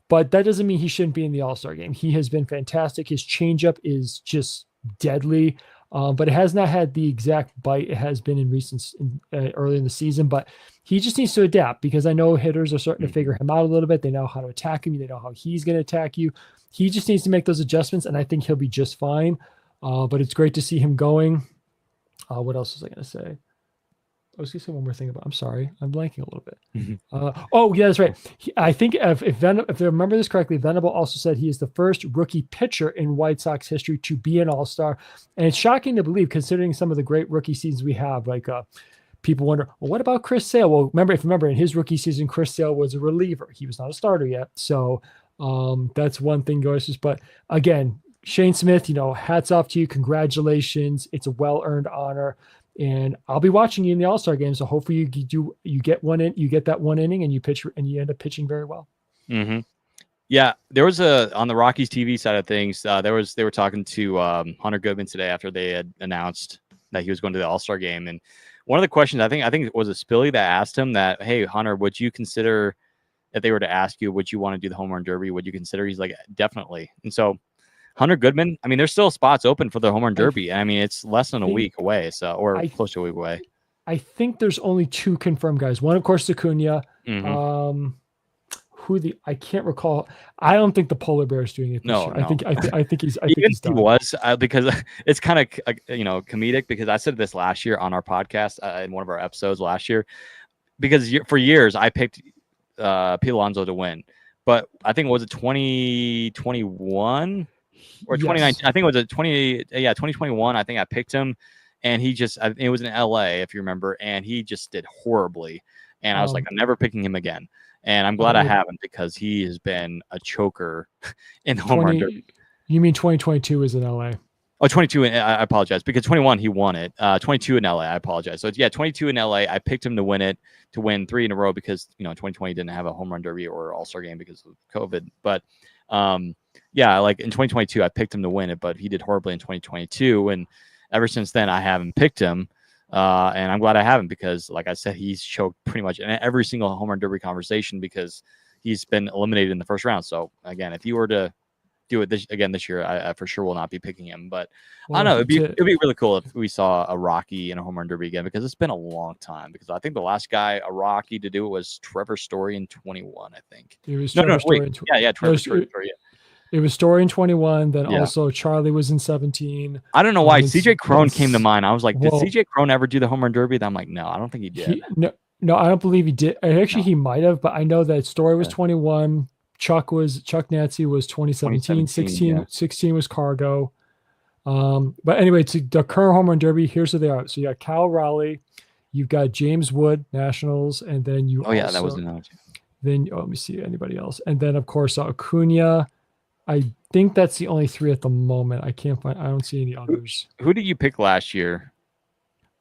But that doesn't mean he shouldn't be in the All-Star game. He has been fantastic. His changeup is just deadly. but it has not had the exact bite it has been in early in the season. But he just needs to adapt, because I know hitters are starting to figure him out a little bit. They know how to attack him. They know how he's going to attack you. He just needs to make those adjustments, and I think he'll be just fine. But it's great to see him going. What else was I going to say? I was going to say one more thing about. I'm sorry, I'm blanking a little bit. Oh yeah, that's right. I think if I remember this correctly, Venable also said he is the first rookie pitcher in White Sox history to be an All-Star, and it's shocking to believe considering some of the great rookie seasons we have. Like people wonder, well, what about Chris Sale? Well, remember in his rookie season, Chris Sale was a reliever. He was not a starter yet, so that's one thing goes. But again, Shane Smith, hats off to you. Congratulations. It's a well-earned honor. And I'll be watching you in the All-Star game. So hopefully you get that one inning and you pitch and you end up pitching very well. Mm-hmm. Yeah. There was on the Rockies TV side of things, they were talking to Hunter Goodman today after they had announced that he was going to the All-Star game. And one of the questions, I think it was a Spilly that asked him that, hey, Hunter, would you consider, if they were to ask you, would you want to do the home run derby? Would you consider? He's like, definitely. And so Hunter Goodman, I mean, there's still spots open for the home run derby. I mean, it's less than a week away, close to a week away. I think there's only two confirmed guys. One, of course, Acuna. Mm-hmm. I can't recall. I don't think the Polar Bear is doing it this year. I think he's. I think he's done. He was because it's kind of comedic, because I said this last year on our podcast in one of our episodes last year, because for years I picked Pete Alonso to win, but I think it was 2021. Or 2019, I think it was 2021. I think I picked him, and it was in LA, if you remember, and he just did horribly. And I was like, I'm never picking him again. And I'm glad I haven't, because he has been a choker in the home run derby. You mean 2022 is in LA? Oh, 22. I apologize, because 21 he won it. 22 in LA. I apologize. So 22 in LA. I picked him to win 3 in a row, because 2020 didn't have a home run derby or All-Star game because of COVID. But like in 2022, I picked him to win it, but he did horribly in 2022. And ever since then, I haven't picked him. And I'm glad I haven't, because like I said, he's choked pretty much in every single home run derby conversation, because he's been eliminated in the first round. So again, if you were to do it this year, I for sure will not be picking him. But I don't know, it'd be really cool if we saw a Rocky in a home run derby again, because it's been a long time. Because I think the last guy, a Rocky, to do it was Trevor Story in 21. I think it was Trevor Story. Trevor Story. It was Story in 21. Then also Charlie was in 17. I don't know why CJ Cron came to mind. I was like, did CJ Cron ever do the home run derby? And I'm like, no, I don't think he did. No, I don't believe he did. Actually, he might have, but I know that Story was 21. Chuck Nancy was 2017. 16 was Cargo. But anyway, to the current home run derby, here's who they are. So you got Cal Raleigh, you've got James Wood, Nationals, and then you. That was another. Then let me see anybody else, and then of course Acuna. I think that's the only 3 at the moment. I don't see any others. Who did you pick last year?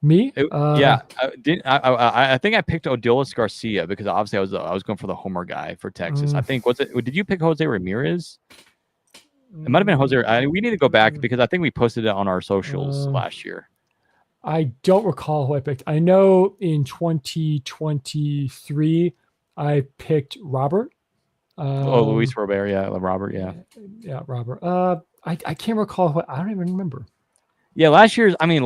Me? I think I picked Odilus Garcia, because obviously I was going for the homer guy for Texas. I think did you pick Jose Ramirez? It might have been Jose. We need to go back, because I think we posted it on our socials last year. I don't recall who I picked. I know in 2023 I picked Robert. Luis Robert, Robert, Robert. I can't recall I don't even remember. Yeah, last year's. I mean,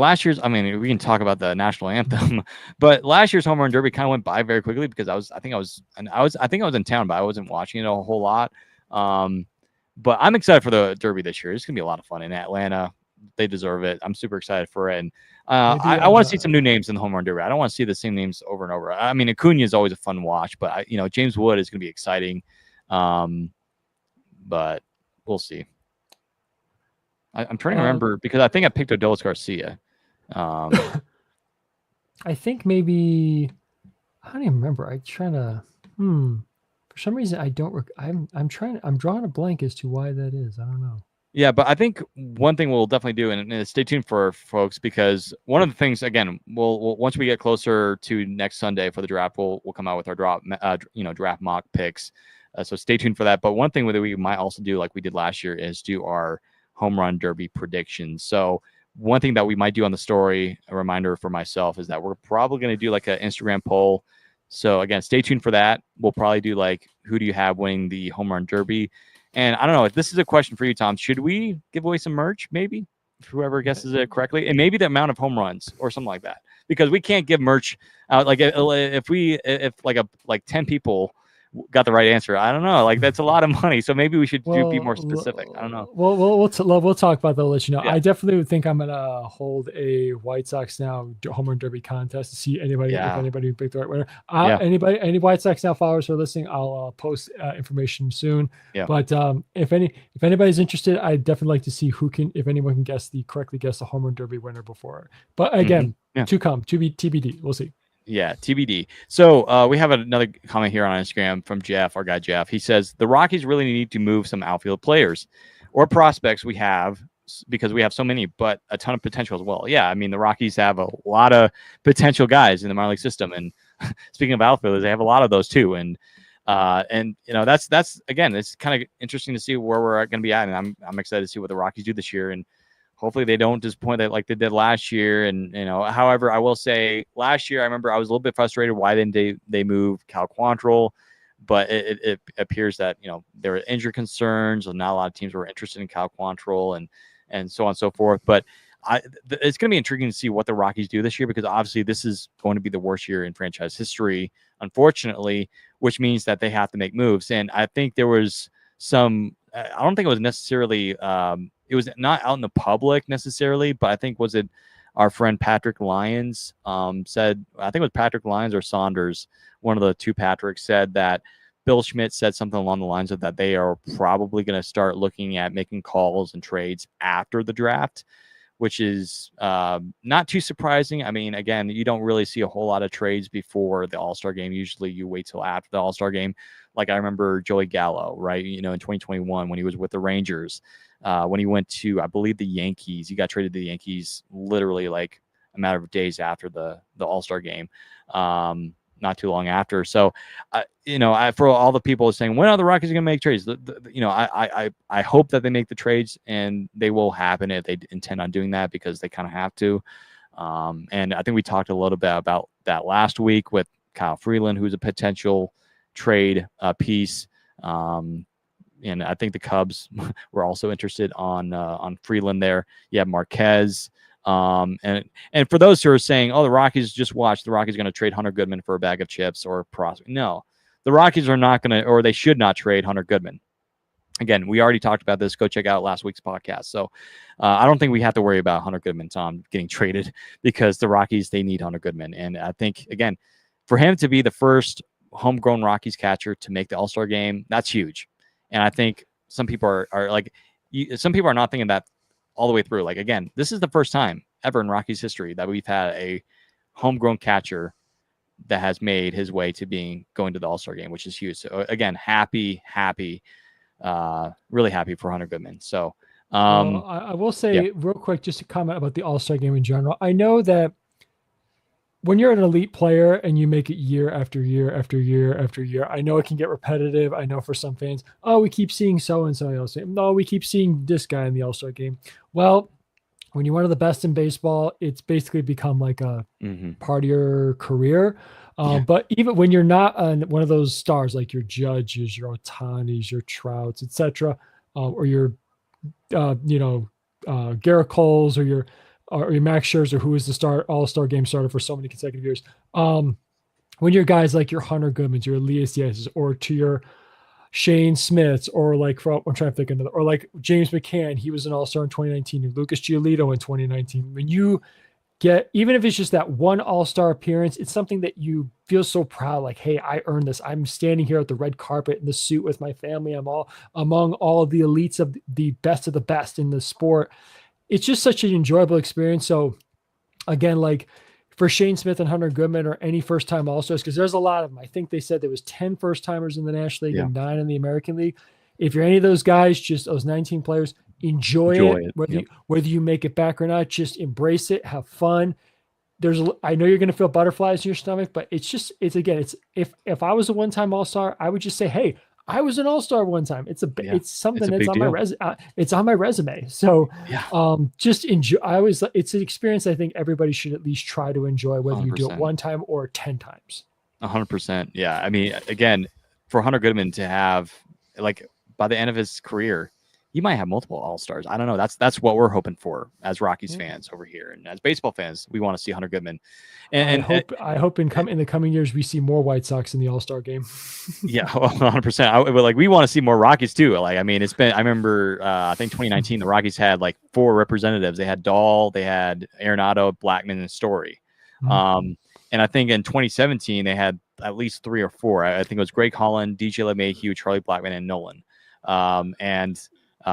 we can talk about the national anthem, but last year's home run derby kind of went by very quickly, because I think I was in town, but I wasn't watching it a whole lot. But I'm excited for the derby this year. It's gonna be a lot of fun in Atlanta. They deserve it. I'm super excited for it, and I want to see some new names in the home run derby. I don't want to see the same names over and over. I mean, Acuna is always a fun watch, but James Wood is gonna be exciting. But we'll see. I'm trying to remember, because I think I picked Odilus Garcia. I think maybe I don't even remember. I'm trying to. For some reason, I don't. I'm drawing a blank as to why that is. I don't know. Yeah, but I think one thing we'll definitely do, and stay tuned for folks, because one of the things, again, we'll once we get closer to next Sunday for the draft, we'll come out with our draft mock picks. So stay tuned for that. But one thing that we might also do, like we did last year, is do our home run derby predictions. So one thing that we might do on the story, a reminder for myself, is that we're probably going to do like an Instagram poll. So again, stay tuned for that. We'll probably do like, who do you have winning the home run derby? And I don't know if this is a question for you, Tom. Should we give away some merch? Maybe. whoever guesses it correctly, and maybe the amount of home runs or something like that, because we can't give merch out. Like if like 10 people got the right answer, I don't know. Like that's a lot of money. So maybe we should be more specific. I don't know. We'll talk about that. I'll let you know. Yeah. I definitely think I'm gonna hold a White Sox Now home run derby contest to see if anybody picked the right winner. Any White Sox Now followers who are listening, I'll post information soon. Yeah. But if anybody's interested, I'd definitely like to see if anyone can correctly guess the home run derby winner before. But again, to come, to be TBD. We'll see. Yeah, TBD. So we have another comment here on Instagram from Jeff, our guy Jeff. He says the Rockies really need to move some outfield players or prospects we have, because we have so many, but a ton of potential as well. Yeah, I mean the Rockies have a lot of potential guys in the minor league system, and speaking of outfielders, they have a lot of those too. And you know that's again, it's kind of interesting to see where we're going to be at, and I'm excited to see what the Rockies do this year, and hopefully they don't disappoint like they did last year. And however, I will say last year I remember I was a little bit frustrated why didn't they move Cal Quantrill, but it appears that there were injury concerns and not a lot of teams were interested in Cal Quantrill and so on and so forth. But it's going to be intriguing to see what the Rockies do this year, because obviously this is going to be the worst year in franchise history, unfortunately, which means that they have to make moves. And I think there was some, I don't think it was necessarily, it was not out in the public necessarily, but I think was it our friend Patrick Lyons said, I think it was Patrick Lyons or Saunders, one of the two Patricks, said that Bill Schmidt said something along the lines of that they are probably going to start looking at making calls and trades after the draft, which is not too surprising. I mean, again, you don't really see a whole lot of trades before the All-Star game. Usually you wait till after the All-Star game. Like I remember Joey Gallo, right? In 2021 when he was with the Rangers, when he went to, I believe, the Yankees, he got traded to the Yankees literally like a matter of days after the All-Star game. Not too long after. So, for all the people saying, when are the Rockies going to make trades? I hope that they make the trades, and they will happen if they intend on doing that, because they kind of have to. And I think we talked a little bit about that last week with Kyle Freeland, who's a potential trade piece. And I think the Cubs were also interested on Freeland there. You have Marquez. And for those who are saying, oh, the Rockies, just watch, the Rockies going to trade Hunter Goodman for a bag of chips or prospect. No, the Rockies are not going to, or they should not trade Hunter Goodman. Again, we already talked about this. Go check out last week's podcast. So I don't think we have to worry about Hunter Goodman, Tom, getting traded, because the Rockies, they need Hunter Goodman. And I think, again, for him to be the first homegrown Rockies catcher to make the All-Star game, that's huge. And I think some people are like, some people are not thinking that all the way through. Like, again, this is the first time ever in Rockies history that we've had a homegrown catcher that has made his way to going to the All-Star game, which is huge. So again, happy, really happy for Hunter Goodman. So I will say real quick, just to comment about the All-Star game in general. I know that when you're an elite player and you make it year after year after year after year, I know it can get repetitive. I know for some fans, oh, we keep seeing so-and-so else. No, we keep seeing this guy in the All-Star game. Well, when you're one of the best in baseball, it's basically become like a part of your career. But even when you're not one of those stars, like your Judges, your Otanis, your Trouts, etc., or your, Garrett Coles, or your Max Scherzer, who is the All-Star game starter for so many consecutive years. When you're guys like your Hunter Goodmans, your Elias Diaz's, or to your Shane Smiths, or like I'm trying to think another, or like James McCann, he was an All-Star in 2019, and Lucas Giolito in 2019. When you get, even if it's just that one All-Star appearance, it's something that you feel so proud, like, hey, I earned this. I'm standing here at the red carpet in the suit with my family. I'm all among all of the elites of the best in the sport. It's just such an enjoyable experience. So again, like for Shane Smith and Hunter Goodman, or any first-time All-Stars, because there's a lot of them. I think they said there was 10 first-timers in the National League and 9 in the American League. If you're any of those guys, just those 19 players, enjoy it. Whether you make it back or not, just embrace it, have fun. I know you're going to feel butterflies in your stomach, but it's if I was a one-time All-Star, I would just say, hey, I was an All-Star one time. It's something that's on my resume. It's on my resume. So just enjoy. It's an experience I think everybody should at least try to enjoy, whether 100%. You do it one time or 10 times. 100%. Yeah. I mean, again, for Hunter Goodman to have, like, by the end of his career, you might have multiple All-Stars. I don't know. That's what we're hoping for as Rockies Yeah. fans over here, and as baseball fans, we want to see Hunter Goodman. I And hope in the coming years we see more White Sox in the All-Star game. yeah, 100%. But like we want to see more Rockies too. Like I mean, it's been. I remember. I think 2019, the Rockies had like 4 representatives. They had Dahl, they had Arenado, Blackman, and Story. Mhm. And I think in 2017 they had at least 3 or 4. I think it was Greg Holland, DJ LeMahieu, Charlie Blackman, and Nolan. And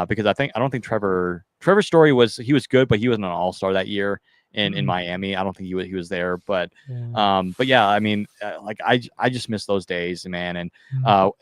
because I don't think Trevor Story was good, but he wasn't an All-Star that year in Miami. I don't think he was there, but yeah, I mean, like I just miss those days, man. And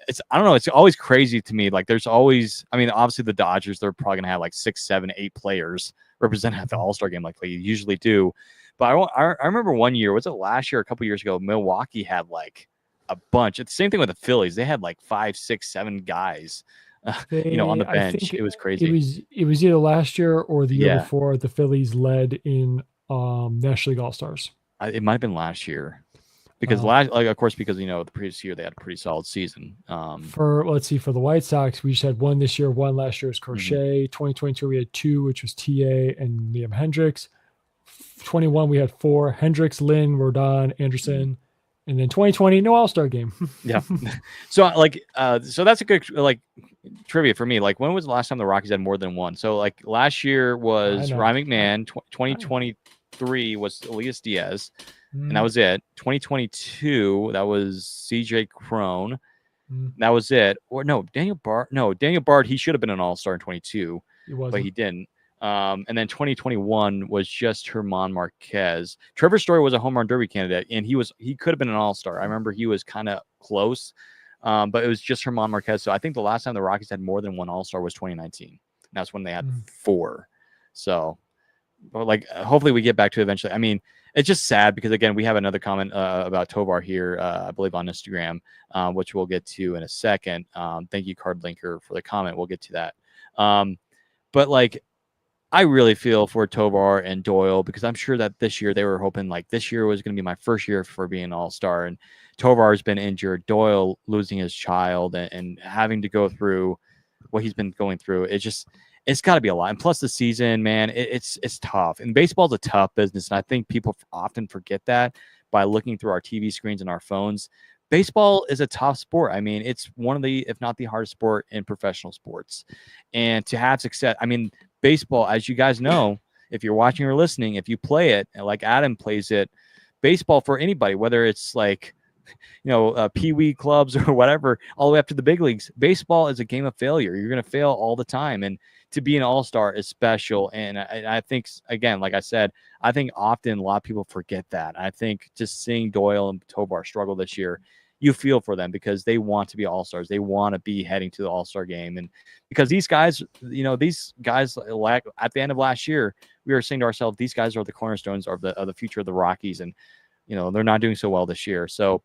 it's I don't know, it's always crazy to me. Like there's always, I mean, obviously the Dodgers, they're probably gonna have like 6, 7, 8 players represented at the All-Star game like they usually do. But I remember one year, was it last year, or a couple years ago, Milwaukee had like a bunch. It's the same thing with the Phillies. They had like 5, 6, 7 guys, on the I bench. think It was crazy. it was either last year or the year Yeah. before the Phillies led in National League All-Stars. It might have been last year because of course, because the previous year they had a pretty solid season. Let's see, for the White Sox, we just had one this year, one last year was Crochet. 2022 we had 2, which was TA and Liam Hendricks. 21 we had 4: Hendricks, Lynn, Rodon, Anderson. And then 2020, no All-Star game. Yeah. So so that's a good like trivia for me. Like when was the last time the Rockies had more than one? So like last year was Ryan McMahon. 2023 was Elias Diaz, and that was it. 2022 that was CJ Crone. That was it. Or no, Daniel Bard. No, Daniel Bard. He should have been an All-Star in 22, but he didn't. And then 2021 was just Herman Marquez. Trevor Story was a home run derby candidate, and he could have been an All-Star. I remember he was kind of close, but it was just Herman Marquez. So I think the last time the Rockies had more than one All-Star was 2019. And that's when they had 4. So, but like, hopefully we get back to it eventually. I mean, it's just sad because again, we have another comment about Tovar here, I believe on Instagram, which we'll get to in a second. Thank you, Card Linker, for the comment. We'll get to that. But like, I really feel for Tovar and Doyle because I'm sure that this year they were hoping like this year was going to be my first year for being an All-Star, and Tovar has been injured. Doyle losing his child and having to go through what he's been going through. It's got to be a lot. And plus the season, man, it's tough. And baseball's a tough business, and I think people often forget that by looking through our TV screens and our phones. Baseball is a tough sport. I mean, it's one of the, if not the hardest sport in professional sports. And to have success, I mean, baseball, as you guys know, if you're watching or listening, if you play it, like Adam plays it, baseball for anybody, whether it's like, pee-wee clubs or whatever, all the way up to the big leagues, baseball is a game of failure. You're going to fail all the time. And to be an All-Star is special. And I think, again, like I said, I think often a lot of people forget that. I think just seeing Doyle and Tovar struggle this year, you feel for them because they want to be All-Stars. They want to be heading to the All-Star game. And because these guys, like at the end of last year, we were saying to ourselves, these guys are the cornerstones of the future of the Rockies. And, they're not doing so well this year. So,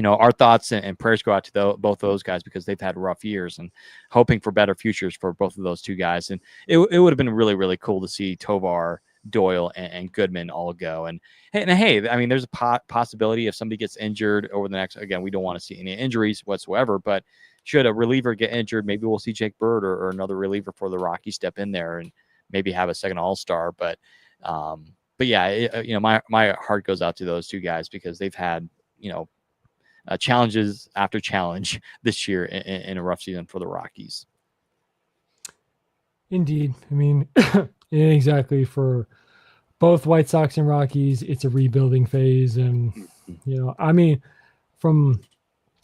our thoughts and prayers go out to both those guys because they've had rough years and hoping for better futures for both of those two guys. And it would have been really, really cool to see Tovar, Doyle, and Goodman all go. And hey, I mean, there's a possibility if somebody gets injured over the next, again, we don't want to see any injuries whatsoever, but should a reliever get injured, maybe we'll see Jake Bird or another reliever for the Rockies step in there and maybe have a second All-Star. But yeah, my heart goes out to those two guys because they've had, challenges after challenge this year in a rough season for the Rockies. Indeed. I mean, exactly, for both White Sox and Rockies, it's a rebuilding phase. And,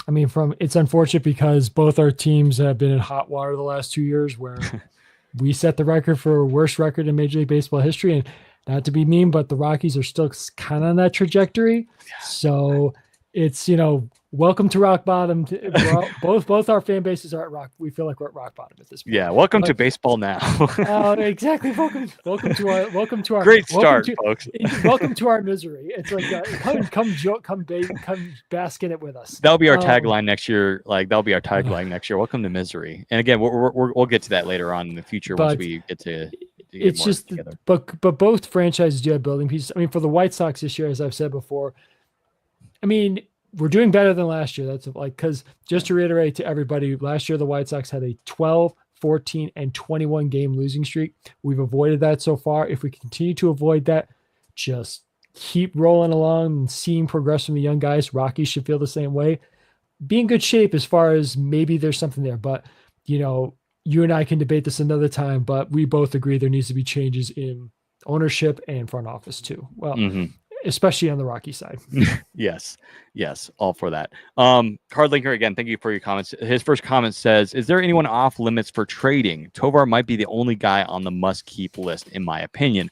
it's unfortunate because both our teams have been in hot water the last 2 years where we set the record for worst record in Major League Baseball history. And not to be mean, but the Rockies are still kind of on that trajectory. So it's, welcome to rock bottom. Both our fan bases are at rock. We feel like we're at rock bottom at this point. Yeah. Welcome to baseball now. Exactly. Welcome to our great start, folks. Welcome to our misery. It's like, come bask in it with us. That'll be our tagline next year. That'll be our tagline next year. Welcome to misery. And again, we'll get to that later on in the future once we get to it's more just together. But both franchises do have building pieces. I mean, for the White Sox this year, as I've said before, I mean, we're doing better than last year. That's because just to reiterate to everybody, last year the White Sox had a 12, 14, and 21 game losing streak. We've avoided that so far. If we continue to avoid that, just keep rolling along and seeing progress from the young guys. Rockies should feel the same way. Be in good shape as far as maybe there's something there, but you and I can debate this another time, but we both agree there needs to be changes in ownership and front office too. Well, especially on the Rocky side. Yes, all for that. Cardlinker, again, thank you for your comments. His first comment says, is there anyone off limits for trading? Tovar might be the only guy on the must-keep list, in my opinion.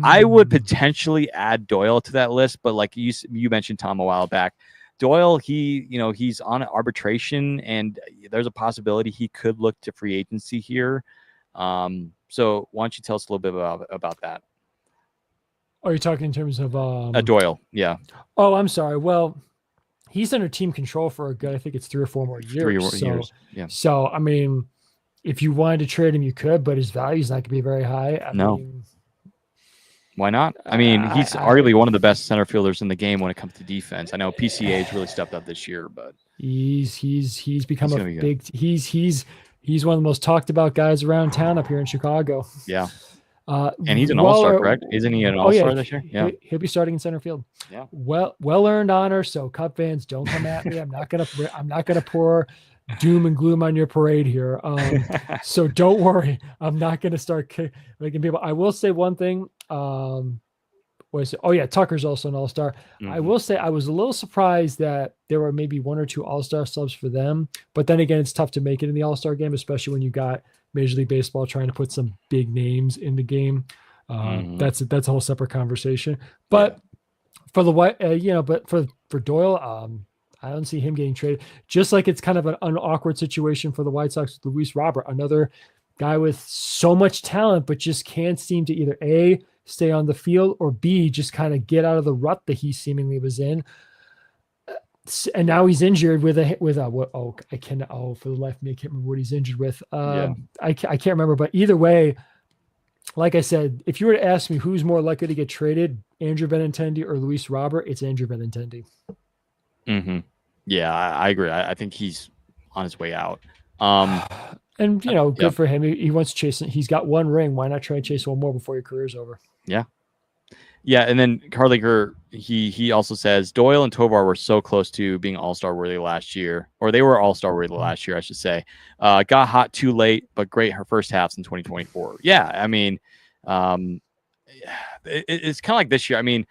I would potentially add Doyle to that list, but like you mentioned, Tom, a while back, Doyle, he's on arbitration, and there's a possibility he could look to free agency here. So why don't you tell us a little bit about that? Are you talking in terms of Doyle? Yeah. Oh, I'm sorry. Well, he's under team control for a good, I think it's 3 or 4 more years. 3 more years. Yeah. So, I mean, if you wanted to trade him, you could, but his value is not going to be very high. I mean, why not? I mean, he's arguably one of the best center fielders in the game when it comes to defense. I know PCA's really stepped up this year, but he's become he's one of the most talked about guys around town up here in Chicago. Yeah. And he's an all-star, correct? Isn't he an all-star this year? Yeah. He'll be starting in center field. Yeah. Well earned honor. So Cub fans, don't come at me. I'm not gonna pour doom and gloom on your parade here. So don't worry. I'm not gonna start making people. I will say one thing. What is it? Oh yeah, Tucker's also an all-star. I will say I was a little surprised that there were maybe 1 or 2 all-star subs for them. But then again, it's tough to make it in the all-star game, especially when you got Major League Baseball trying to put some big names in the game. That's a whole separate conversation. But for the but for Doyle, I don't see him getting traded. Just like it's kind of an awkward situation for the White Sox with Luis Robert, another guy with so much talent, but just can't seem to either A, stay on the field, or B, just kind of get out of the rut that he seemingly was in. And now he's injured with what? Oh, for the life of me, I can't remember what he's injured with. I can't remember, but either way, like I said, if you were to ask me who's more likely to get traded, Andrew Benintendi or Luis Robert, it's Andrew Benintendi. Yeah, I agree. I think he's on his way out. And good for him. He wants chasing. He's got 1 ring. Why not try and chase 1 more before your career's over? Yeah, and then Carlinger, he also says Doyle and Tovar were so close to being all-star worthy last year, or they were all-star worthy last year, I should say. Got hot too late, but great her first halves in 2024. Yeah, I mean, it's kind of like this year. I mean,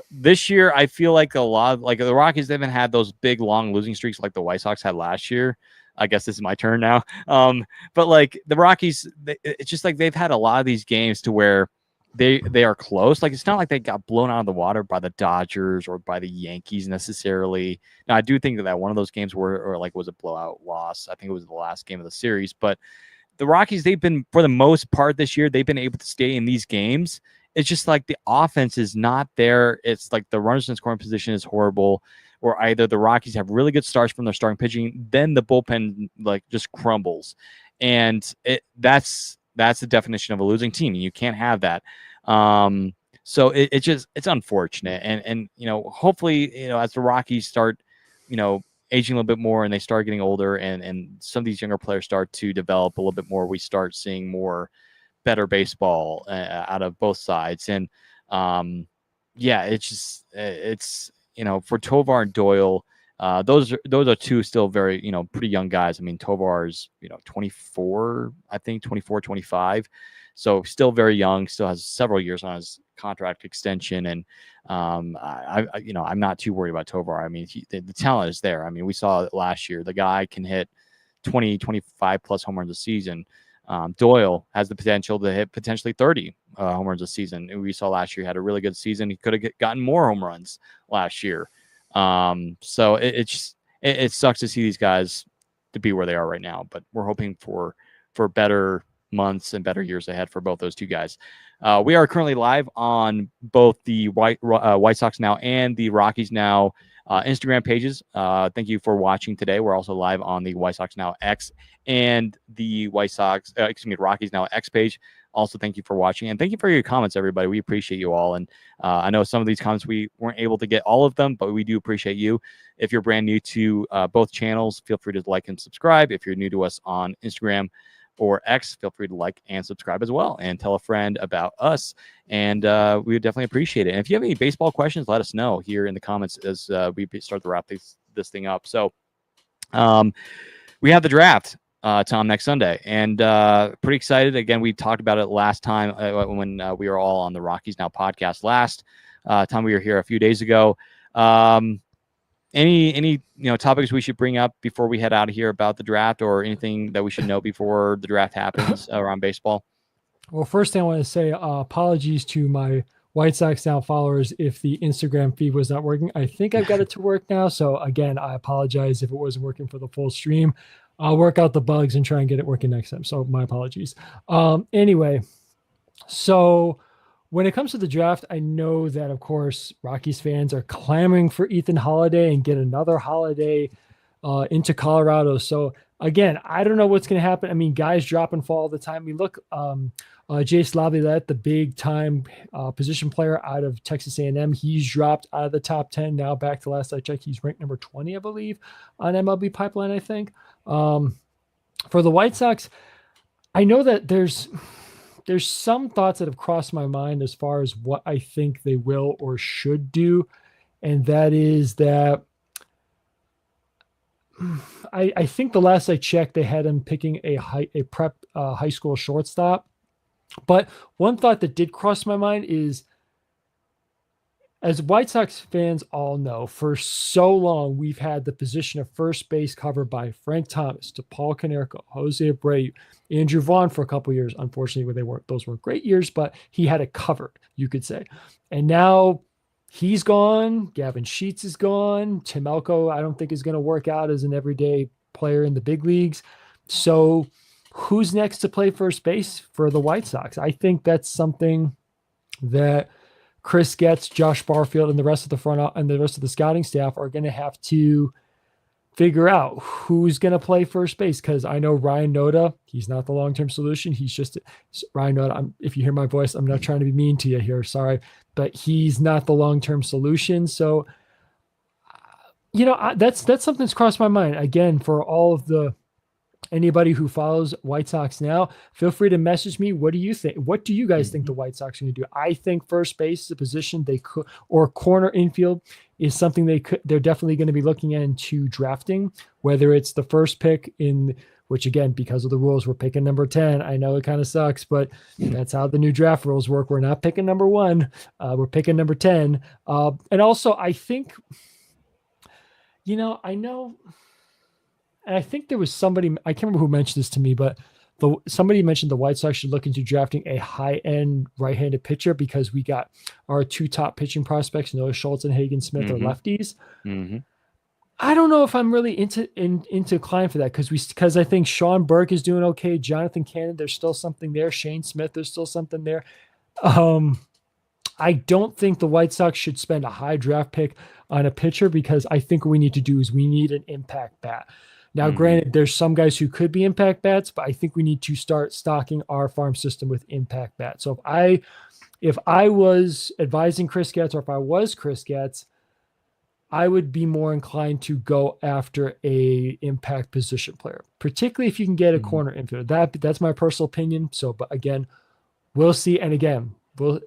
this year I feel like a lot of, like, the Rockies, they haven't had those big long losing streaks like the White Sox had last year. I guess this is my turn now. But like the Rockies, it's just like they've had a lot of these games to where they are close. Like, it's not like they got blown out of the water by the Dodgers or by the Yankees necessarily. Now, I do think that one of those games was a blowout loss. I think it was the last game of the series. But the Rockies, they've been, for the most part this year, they've been able to stay in these games. It's just like the offense is not there. It's like the runners in scoring position is horrible, or either the Rockies have really good starts from their starting pitching, then the bullpen like just crumbles. And that's the definition of a losing team. You can't have that. So it's unfortunate. And hopefully, as the Rockies start, aging a little bit more and they start getting older and some of these younger players start to develop a little bit more, we start seeing more better baseball out of both sides. And it's for Tovar and Doyle, those are 2 still very, pretty young guys. I mean, Tovar's, 24, I think 24, 25. So still very young, still has several years on his contract extension. And I'm not too worried about Tovar. I mean, the talent is there. I mean, we saw it last year. The guy can hit 20, 25 plus home runs a season. Doyle has the potential to hit potentially 30 home runs a season. We saw last year he had a really good season. He could have gotten more home runs last year. So it sucks to see these guys to be where they are right now, but we're hoping for better months and better years ahead for both those 2 guys. We are currently live on both the White Sox Now and the Rockies Now Instagram pages. Thank you for watching today. We're also live on the White Sox Now X and the Rockies Now X page. Also, thank you for watching, and thank you for your comments, everybody. We appreciate you all. And I know some of these comments, we weren't able to get all of them, but we do appreciate you. If you're brand new to both channels, feel free to like and subscribe. If you're new to us on Instagram, or X, feel free to like and subscribe as well, and tell a friend about us. And we would definitely appreciate it. And if you have any baseball questions, let us know here in the comments as we start to wrap this thing up. So we have the draft, Tom, next Sunday, and pretty excited. Again, we talked about it last time when we were all on the Rockies Now podcast last time we were here a few days ago. Any topics we should bring up before we head out of here about the draft, or anything that we should know before the draft happens around baseball? Well, first thing I want to say, apologies to my White Sox Now followers if the Instagram feed was not working. I think I've got it to work now. So again, I apologize if it wasn't working for the full stream. I'll work out the bugs and try and get it working next time. So my apologies. Anyway, so when it comes to the draft, I know that, of course, Rockies fans are clamoring for Ethan Holiday and get another Holiday into Colorado. So again, I don't know what's going to happen. I mean, guys drop and fall all the time. We look, Jace Laviolette, the big time position player out of Texas A&M, he's dropped out of the top 10 now. Back to last I checked, he's ranked number 20, I believe, on MLB Pipeline, I think. For the White Sox, I know that there's some thoughts that have crossed my mind as far as what I think they will or should do. And that is that I think the last I checked, they had him picking a prep high school shortstop. But one thought that did cross my mind is, as White Sox fans all know, for so long, we've had the position of first base covered by Frank Thomas, to Paul Konerko, Jose Abreu, Andrew Vaughn for a couple of years. Unfortunately, those weren't great years, but he had it covered, you could say. And now he's gone. Gavin Sheets is gone. Tim Elko, I don't think, is going to work out as an everyday player in the big leagues. So who's next to play first base for the White Sox? I think that's something that Chris Getz, Josh Barfield, and the rest of the front and the rest of the scouting staff are going to have to figure out who's going to play first base. Because I know Ryan Noda, he's not the long-term solution. He's just Ryan Noda. If you hear my voice, I'm not trying to be mean to you here. Sorry, but he's not the long-term solution. So, that's something that's crossed my mind. Again, for all of anybody who follows White Sox Now, feel free to message me. What do you think? What do you guys think the White Sox are going to do? I think first base is a position they could, or corner infield is something they're definitely going to be looking into drafting, whether it's the first pick which again, because of the rules, we're picking number 10. I know it kind of sucks, but that's how the new draft rules work. We're not picking number 1. We're picking number 10. And also I think, I know, and I think there was somebody, I can't remember who mentioned this to me, but somebody mentioned the White Sox should look into drafting a high-end right-handed pitcher, because we got our 2 top pitching prospects, Noah Schultz and Hagen Smith, are lefties. Mm-hmm. I don't know if I'm really into inclined for that, because I think Sean Burke is doing okay. Jonathan Cannon, there's still something there. Shane Smith, there's still something there. I don't think the White Sox should spend a high draft pick on a pitcher, because I think what we need to do is we need an impact bat. Now, granted, there's some guys who could be impact bats, but I think we need to start stocking our farm system with impact bats. So if I was advising Chris Getz, or if I was Chris Getz, I would be more inclined to go after a impact position player, particularly if you can get a corner infielder. That's my personal opinion. So, but again, we'll see. And again, we'll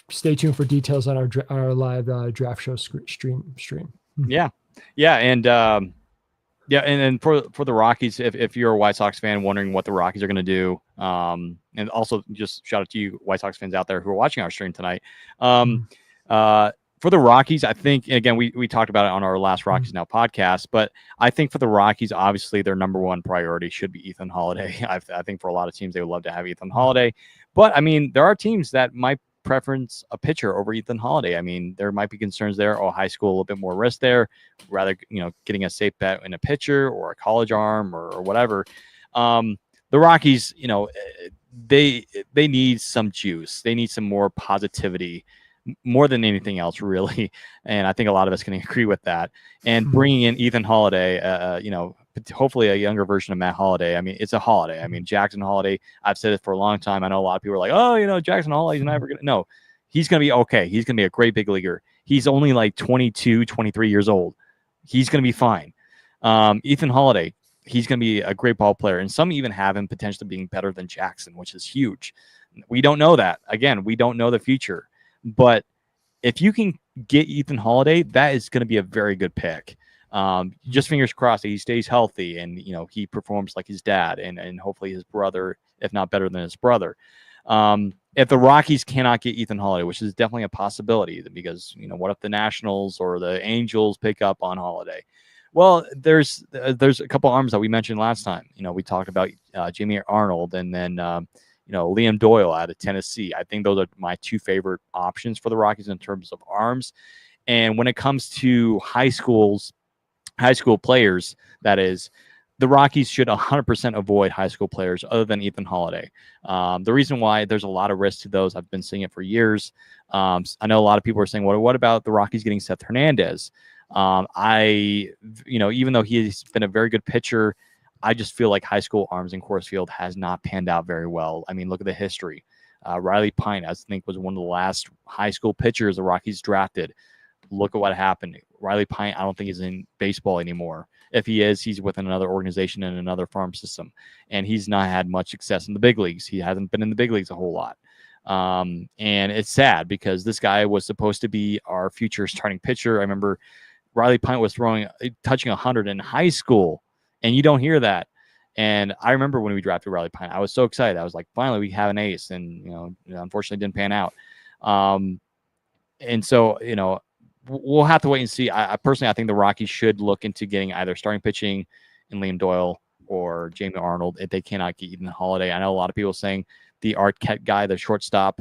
stay tuned for details on our live draft show stream. Yeah. And, yeah, and for the Rockies, if you're a White Sox fan wondering what the Rockies are going to do, and also just shout out to you White Sox fans out there who are watching our stream tonight. For the Rockies, I think, again, we talked about it on our last Rockies Now podcast, but I think for the Rockies, obviously their number one priority should be Ethan Holiday. I think for a lot of teams, they would love to have Ethan Holiday, but I mean, there are teams that might preference a pitcher over Ethan Holiday. I mean, there might be concerns there. High school, a little bit more risk there. Rather, getting a safe bet in a pitcher or a college arm or whatever. The Rockies, they need some juice. They need some more positivity, more than anything else, really. And I think a lot of us can agree with that. And bringing in Ethan Holiday, hopefully a younger version of Matt Holiday. I mean, it's a Holiday. I mean, Jackson Holiday, I've said it for a long time. I know a lot of people are like, oh, Jackson Holiday's never going to. No, he's going to be okay. He's going to be a great big leaguer. He's only like 22, 23 years old. He's going to be fine. Ethan Holiday, he's going to be a great ball player. And some even have him potentially being better than Jackson, which is huge. We don't know that. Again, we don't know the future. But if you can get Ethan Holiday, that is going to be a very good pick. Just fingers crossed that he stays healthy and, he performs like his dad and hopefully his brother, if not better than his brother. If the Rockies cannot get Ethan Holiday, which is definitely a possibility, because, what if the Nationals or the Angels pick up on Holiday? Well, there's a couple arms that we mentioned last time. We talked about Jamie Arnold and then, Liam Doyle out of Tennessee. I think those are my two favorite options for the Rockies in terms of arms. And when it comes to high school players, that is, the Rockies should 100% avoid high school players other than Ethan Holiday. The reason why there's a lot of risk to those, I've been seeing it for years. I know a lot of people are saying, well, what about the Rockies getting Seth Hernandez? Even though he's been a very good pitcher, I just feel like high school arms in Coors Field has not panned out very well. I mean, look at the history. Riley Pint, I think, was one of the last high school pitchers the Rockies drafted. Look at what happened. Riley Pint, I don't think he's in baseball anymore. If he is, he's with another organization in another farm system, and he's not had much success in the big leagues. He hasn't been in the big leagues a whole lot. And it's sad because this guy was supposed to be our future starting pitcher. I remember Riley Pint was touching 100 in high school, and you don't hear that. And I remember when we drafted Riley Pint, I was so excited. I was like, finally, we have an ace, and unfortunately, didn't pan out. And so, we'll have to wait and see. I personally, I think the Rockies should look into getting either starting pitching in Liam Doyle or Jamie Arnold if they cannot get Ethan Holiday. I know a lot of people saying the Arquette guy, the shortstop,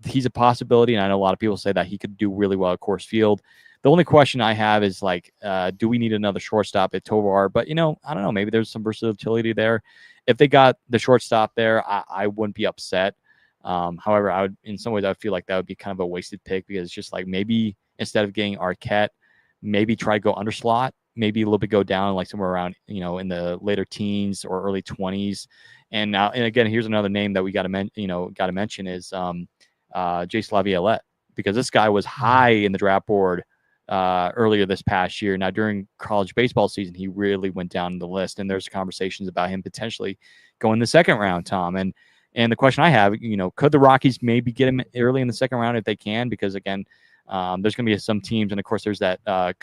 he's a possibility, and I know a lot of people say that he could do really well at Coors Field. The only question I have is do we need another shortstop at Tovar? But I don't know. Maybe there's some versatility there. If they got the shortstop there, I wouldn't be upset. However, in some ways, I feel like that would be kind of a wasted pick because it's just like maybe instead of getting Arquette, maybe try to go under slot, maybe a little bit go down somewhere around, in the later teens or early 20s. And again, here's another name that we got to mention is Jace Laviolette, because this guy was high in the draft board earlier this past year. Now, during college baseball season, he really went down the list, and there's conversations about him potentially going the second round, Tom. And the question I have, could the Rockies maybe get him early in the second round if they can? Because again, there's going to be some teams, and of course, there's that. I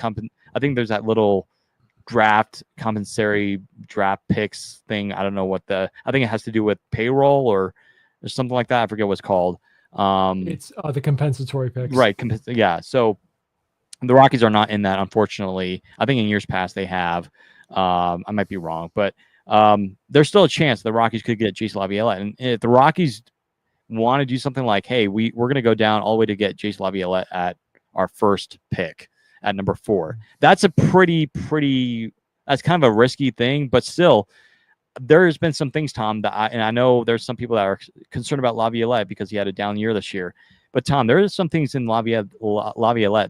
think there's that little compensatory draft picks thing. I don't know I think it has to do with payroll or something like that. I forget what it's called. It's the compensatory picks, right? Yeah. So the Rockies are not in that, unfortunately. I think in years past they have. I might be wrong, but there's still a chance the Rockies could get Jace Laviolette. And if the Rockies want to do something like, hey, we're going to go down all the way to get Jace Laviolette at our first pick at number 4, that's a that's kind of a risky thing, but still, there's been some things, Tom, that I know there's some people that are concerned about Laviolette because he had a down year this year. But Tom, there are some things in Laviolette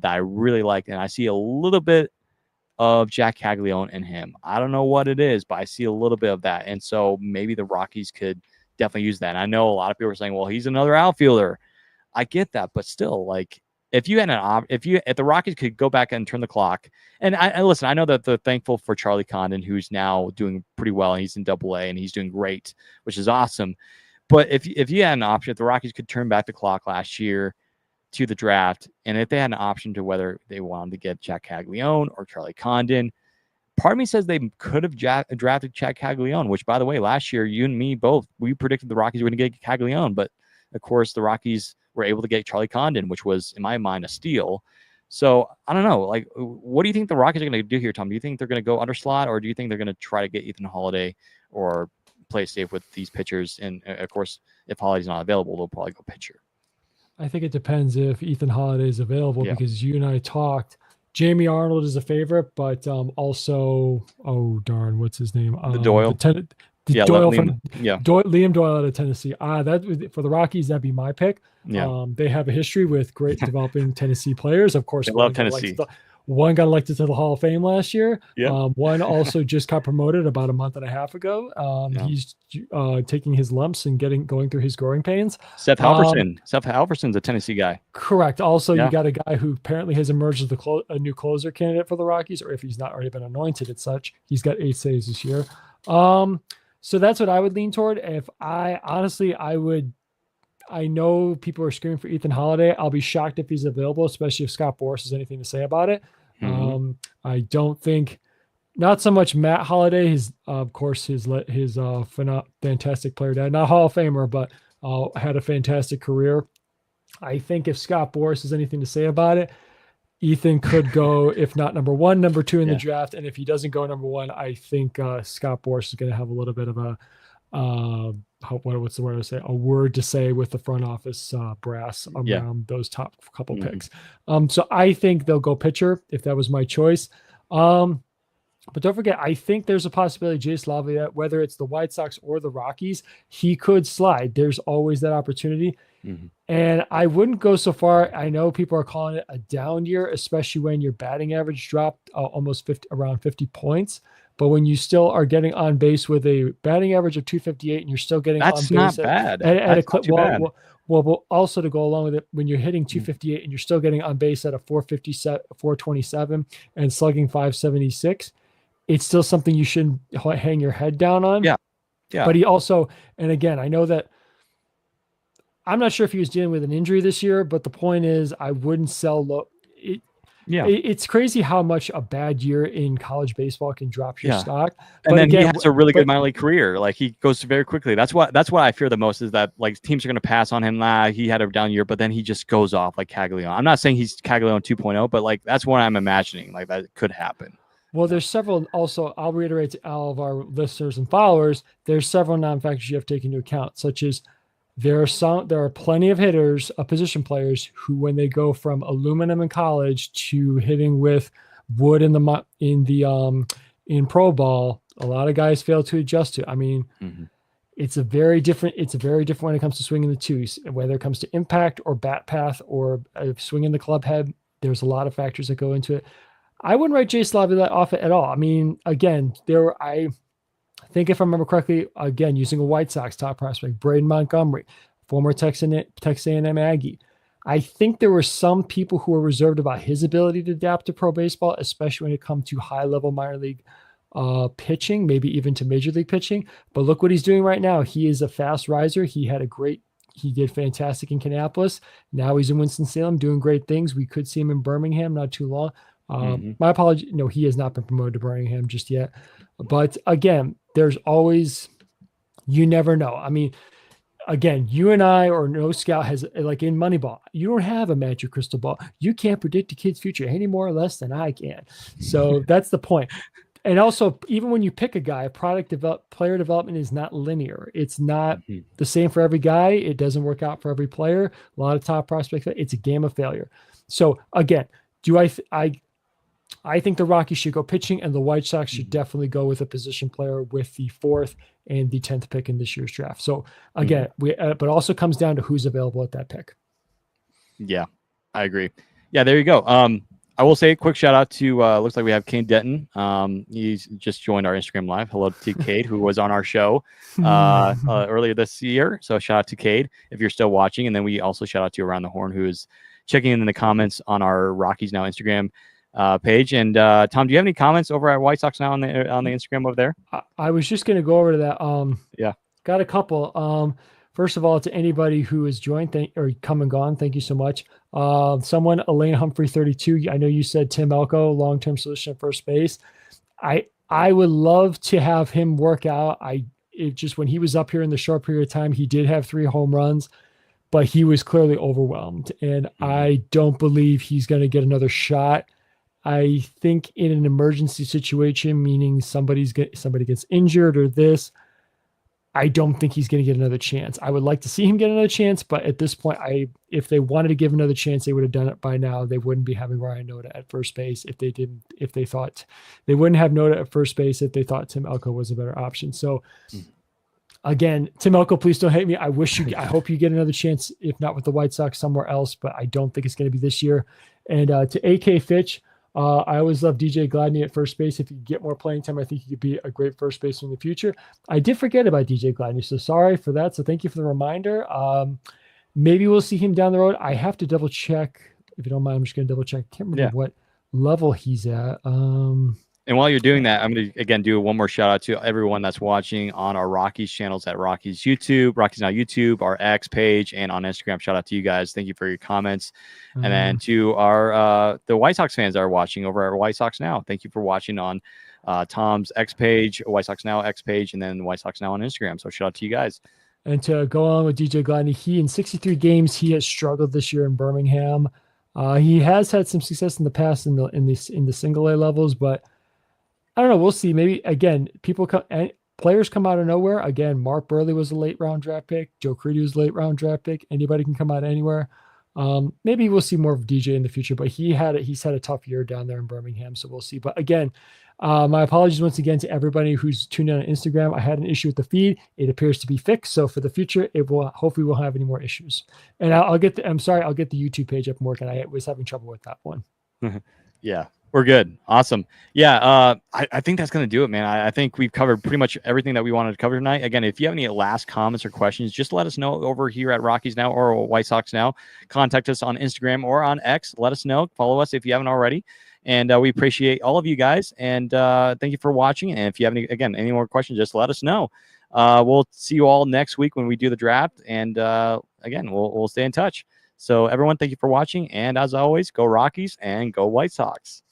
that I really like, and I see a little bit of Jack Caglione in him. I don't know what it is, but I see a little bit of that. And so maybe the Rockies could definitely use that. And I know a lot of people are saying, well, he's another outfielder. I get that, but still, if the Rockies could go back and turn the clock, and I listen, I know that they're thankful for Charlie Condon, who's now doing pretty well, and he's in Double-A, and he's doing great, which is awesome. But if you had an option, if the Rockies could turn back the clock last year to the draft, and if they had an option to whether they wanted to get Jack Caglione or Charlie Condon, part of me says they could have drafted Jack Caglione, which, by the way, last year, you and me both, we predicted the Rockies were going to get Caglione, but of course, the Rockies were able to get Charlie Condon, which was, in my mind, a steal. So I don't know. What do you think the Rockies are going to do here, Tom? Do you think they're going to go under slot, or do you think they're going to try to get Ethan Holiday or play safe with these pitchers? And of course, if Holiday's not available, they'll probably go pitcher. I think it depends if Ethan Holiday is available, because you and I talked. Jamie Arnold is a favorite, but also, oh darn, what's his name? The Doyle. Liam Doyle out of Tennessee. That for the Rockies, that'd be my pick. Yeah. They have a history with great developing Tennessee players. Of course, I love Tennessee. One got elected to the Hall of Fame last year. Yeah. One also just got promoted about a month and a half ago. Yeah. He's taking his lumps and going through his growing pains. Seth Halverson. Seth Halverson's a Tennessee guy. Correct. Also, Yeah. you got a guy who apparently has emerged as a new closer candidate for the Rockies, or if he's not already been anointed as such. He's got 8 saves this year. So that's what I would lean toward. If I honestly, I know people are screaming for Ethan Holiday. I'll be shocked if he's available, especially if Scott Boras has anything to say about it. I don't think, not so much Matt Holiday. His, of course, his fantastic player dad, not Hall of Famer, but had a fantastic career. I think if Scott Boras has anything to say about it, Ethan could go, if not number 1, number 2 in the draft. And if he doesn't go number 1, I think Scott Boras is going to have a little bit of a, what's the word to say? A word to say with the front office brass around those top couple picks. So I think they'll go pitcher if that was my choice. But don't forget, I think there's a possibility Jace Laviolette, whether it's the White Sox or the Rockies, he could slide. There's always that opportunity. And I wouldn't go so far. I know people are calling it a down year, especially when your batting average dropped almost around 50 points. But when you still are getting on base with a batting average of 258 and you're still getting on base not bad. At a clip, well, also to go along with it, when you're hitting 258 and you're still getting on base at a 427 and slugging 576, it's still something you shouldn't hang your head down on. Yeah. But he also, and again, I know that I'm not sure if he was dealing with an injury this year, but the point is I wouldn't sell low. It's crazy how much a bad year in college baseball can drop your stock. And then he has a really good minor league career. Like he goes very quickly. That's what I fear the most is that like teams are going to pass on him. He had a down year, but then he just goes off like Caglione. I'm not saying he's Caglione 2.0, but like that's what I'm imagining. Like that could happen. Well, there's several. Also, I'll reiterate to all of our listeners and followers. There's several non-factors you have to take into account, such as there are plenty of hitters, position players who, when they go from aluminum in college to hitting with wood in pro ball, a lot of guys fail to adjust to. I mean, it's a very different when it comes to swinging the twos, whether it comes to impact or bat path or swinging the club head. There's a lot of factors that go into it. I wouldn't write Jace Laviolette off at all. I mean, again, I think if I remember correctly, again, using a White Sox top prospect, Braden Montgomery, former Texas A&M Aggie. I think there were some people who were reserved about his ability to adapt to pro baseball, especially when it comes to high-level minor league pitching, maybe even to major league pitching. But look what he's doing right now. He is a fast riser. He did fantastic in Kannapolis. Now he's in Winston-Salem doing great things. We could see him in Birmingham not too long. My apology. No, he has not been promoted to Birmingham just yet. But again, there's always, you never know. I mean, again, you and I or no scout has, like in Moneyball, you don't have a magic crystal ball. You can't predict a kid's future any more or less than I can. So that's the point. And also, even when you pick a guy, player development is not linear. It's not the same for every guy. It doesn't work out for every player. A lot of top prospects, it's a game of failure. So again, I think the Rockies should go pitching, and the White Sox should definitely go with a position player with the 4th and the 10th pick in this year's draft. So again, but also comes down to who's available at that pick. Yeah, I agree. Yeah, there you go. I will say a quick shout out to, looks like we have Kane Denton. He's just joined our Instagram live. Hello to Cade, who was on our show earlier this year. So shout out to Cade if you're still watching. And then we also shout out to Around the Horn, who is checking in the comments on our Rockies Now Instagram page. And Tom, do you have any comments over at White Sox Now on the Instagram over there? I was just going to go over to that. Got a couple. First of all, to anybody who has joined or come and gone, thank you so much. Someone, Elaine Humphrey 32. I know you said Tim Elko, long-term solution at first base. I would love to have him work out. Just when he was up here in the short period of time, he did have 3 home runs, but he was clearly overwhelmed. And I don't believe he's going to get another shot. I think in an emergency situation, meaning somebody gets injured or this, I don't think he's going to get another chance. I would like to see him get another chance, but at this point, if they wanted to give another chance, they would have done it by now. They wouldn't be having Ryan Noda at first base if they thought they wouldn't have Noda at first base if they thought Tim Elko was a better option. So again, Tim Elko, please don't hate me. I hope you get another chance, if not with the White Sox, somewhere else, but I don't think it's going to be this year. And to AK Fitch, I always love DJ Gladney at first base. If you get more playing time, I think he could be a great first baseman in the future. I did forget about DJ Gladney, so sorry for that. So thank you for the reminder. Maybe we'll see him down the road. I have to double check. If you don't mind, I'm just going to double check. I can't remember what level he's at. And while you're doing that, I'm going to, again, do one more shout out to everyone that's watching on our Rockies channels at Rockies YouTube, Rockies Now YouTube, our X page, and on Instagram. Shout out to you guys. Thank you for your comments. And then to our the White Sox fans that are watching over at White Sox Now, thank you for watching on Tom's X page, White Sox Now X page, and then White Sox Now on Instagram. So shout out to you guys. And to go on with DJ Gladney, he in 63 games, he has struggled this year in Birmingham. He has had some success in the past in the single A levels, but I don't know. We'll see. Maybe again, players come out of nowhere. Again, Mark Burley was a late round draft pick. Joe Creedy was a late round draft pick. Anybody can come out anywhere. Maybe we'll see more of DJ in the future, but he's had a tough year down there in Birmingham, so we'll see. But again, my apologies once again to everybody who's tuned in on Instagram. I had an issue with the feed. It appears to be fixed. So for the future, hopefully we'll have any more issues. And I'll get the YouTube page up and working. I was having trouble with that one. Yeah. We're good. Awesome. Yeah. I think that's going to do it, man. I think we've covered pretty much everything that we wanted to cover tonight. Again, if you have any last comments or questions, just let us know over here at Rockies Now or White Sox Now. Contact us on Instagram or on X. Let us know. Follow us if you haven't already. And we appreciate all of you guys. And thank you for watching. And if you have any more questions, just let us know. We'll see you all next week when we do the draft. And again, we'll stay in touch. So everyone, thank you for watching. And as always, go Rockies and go White Sox.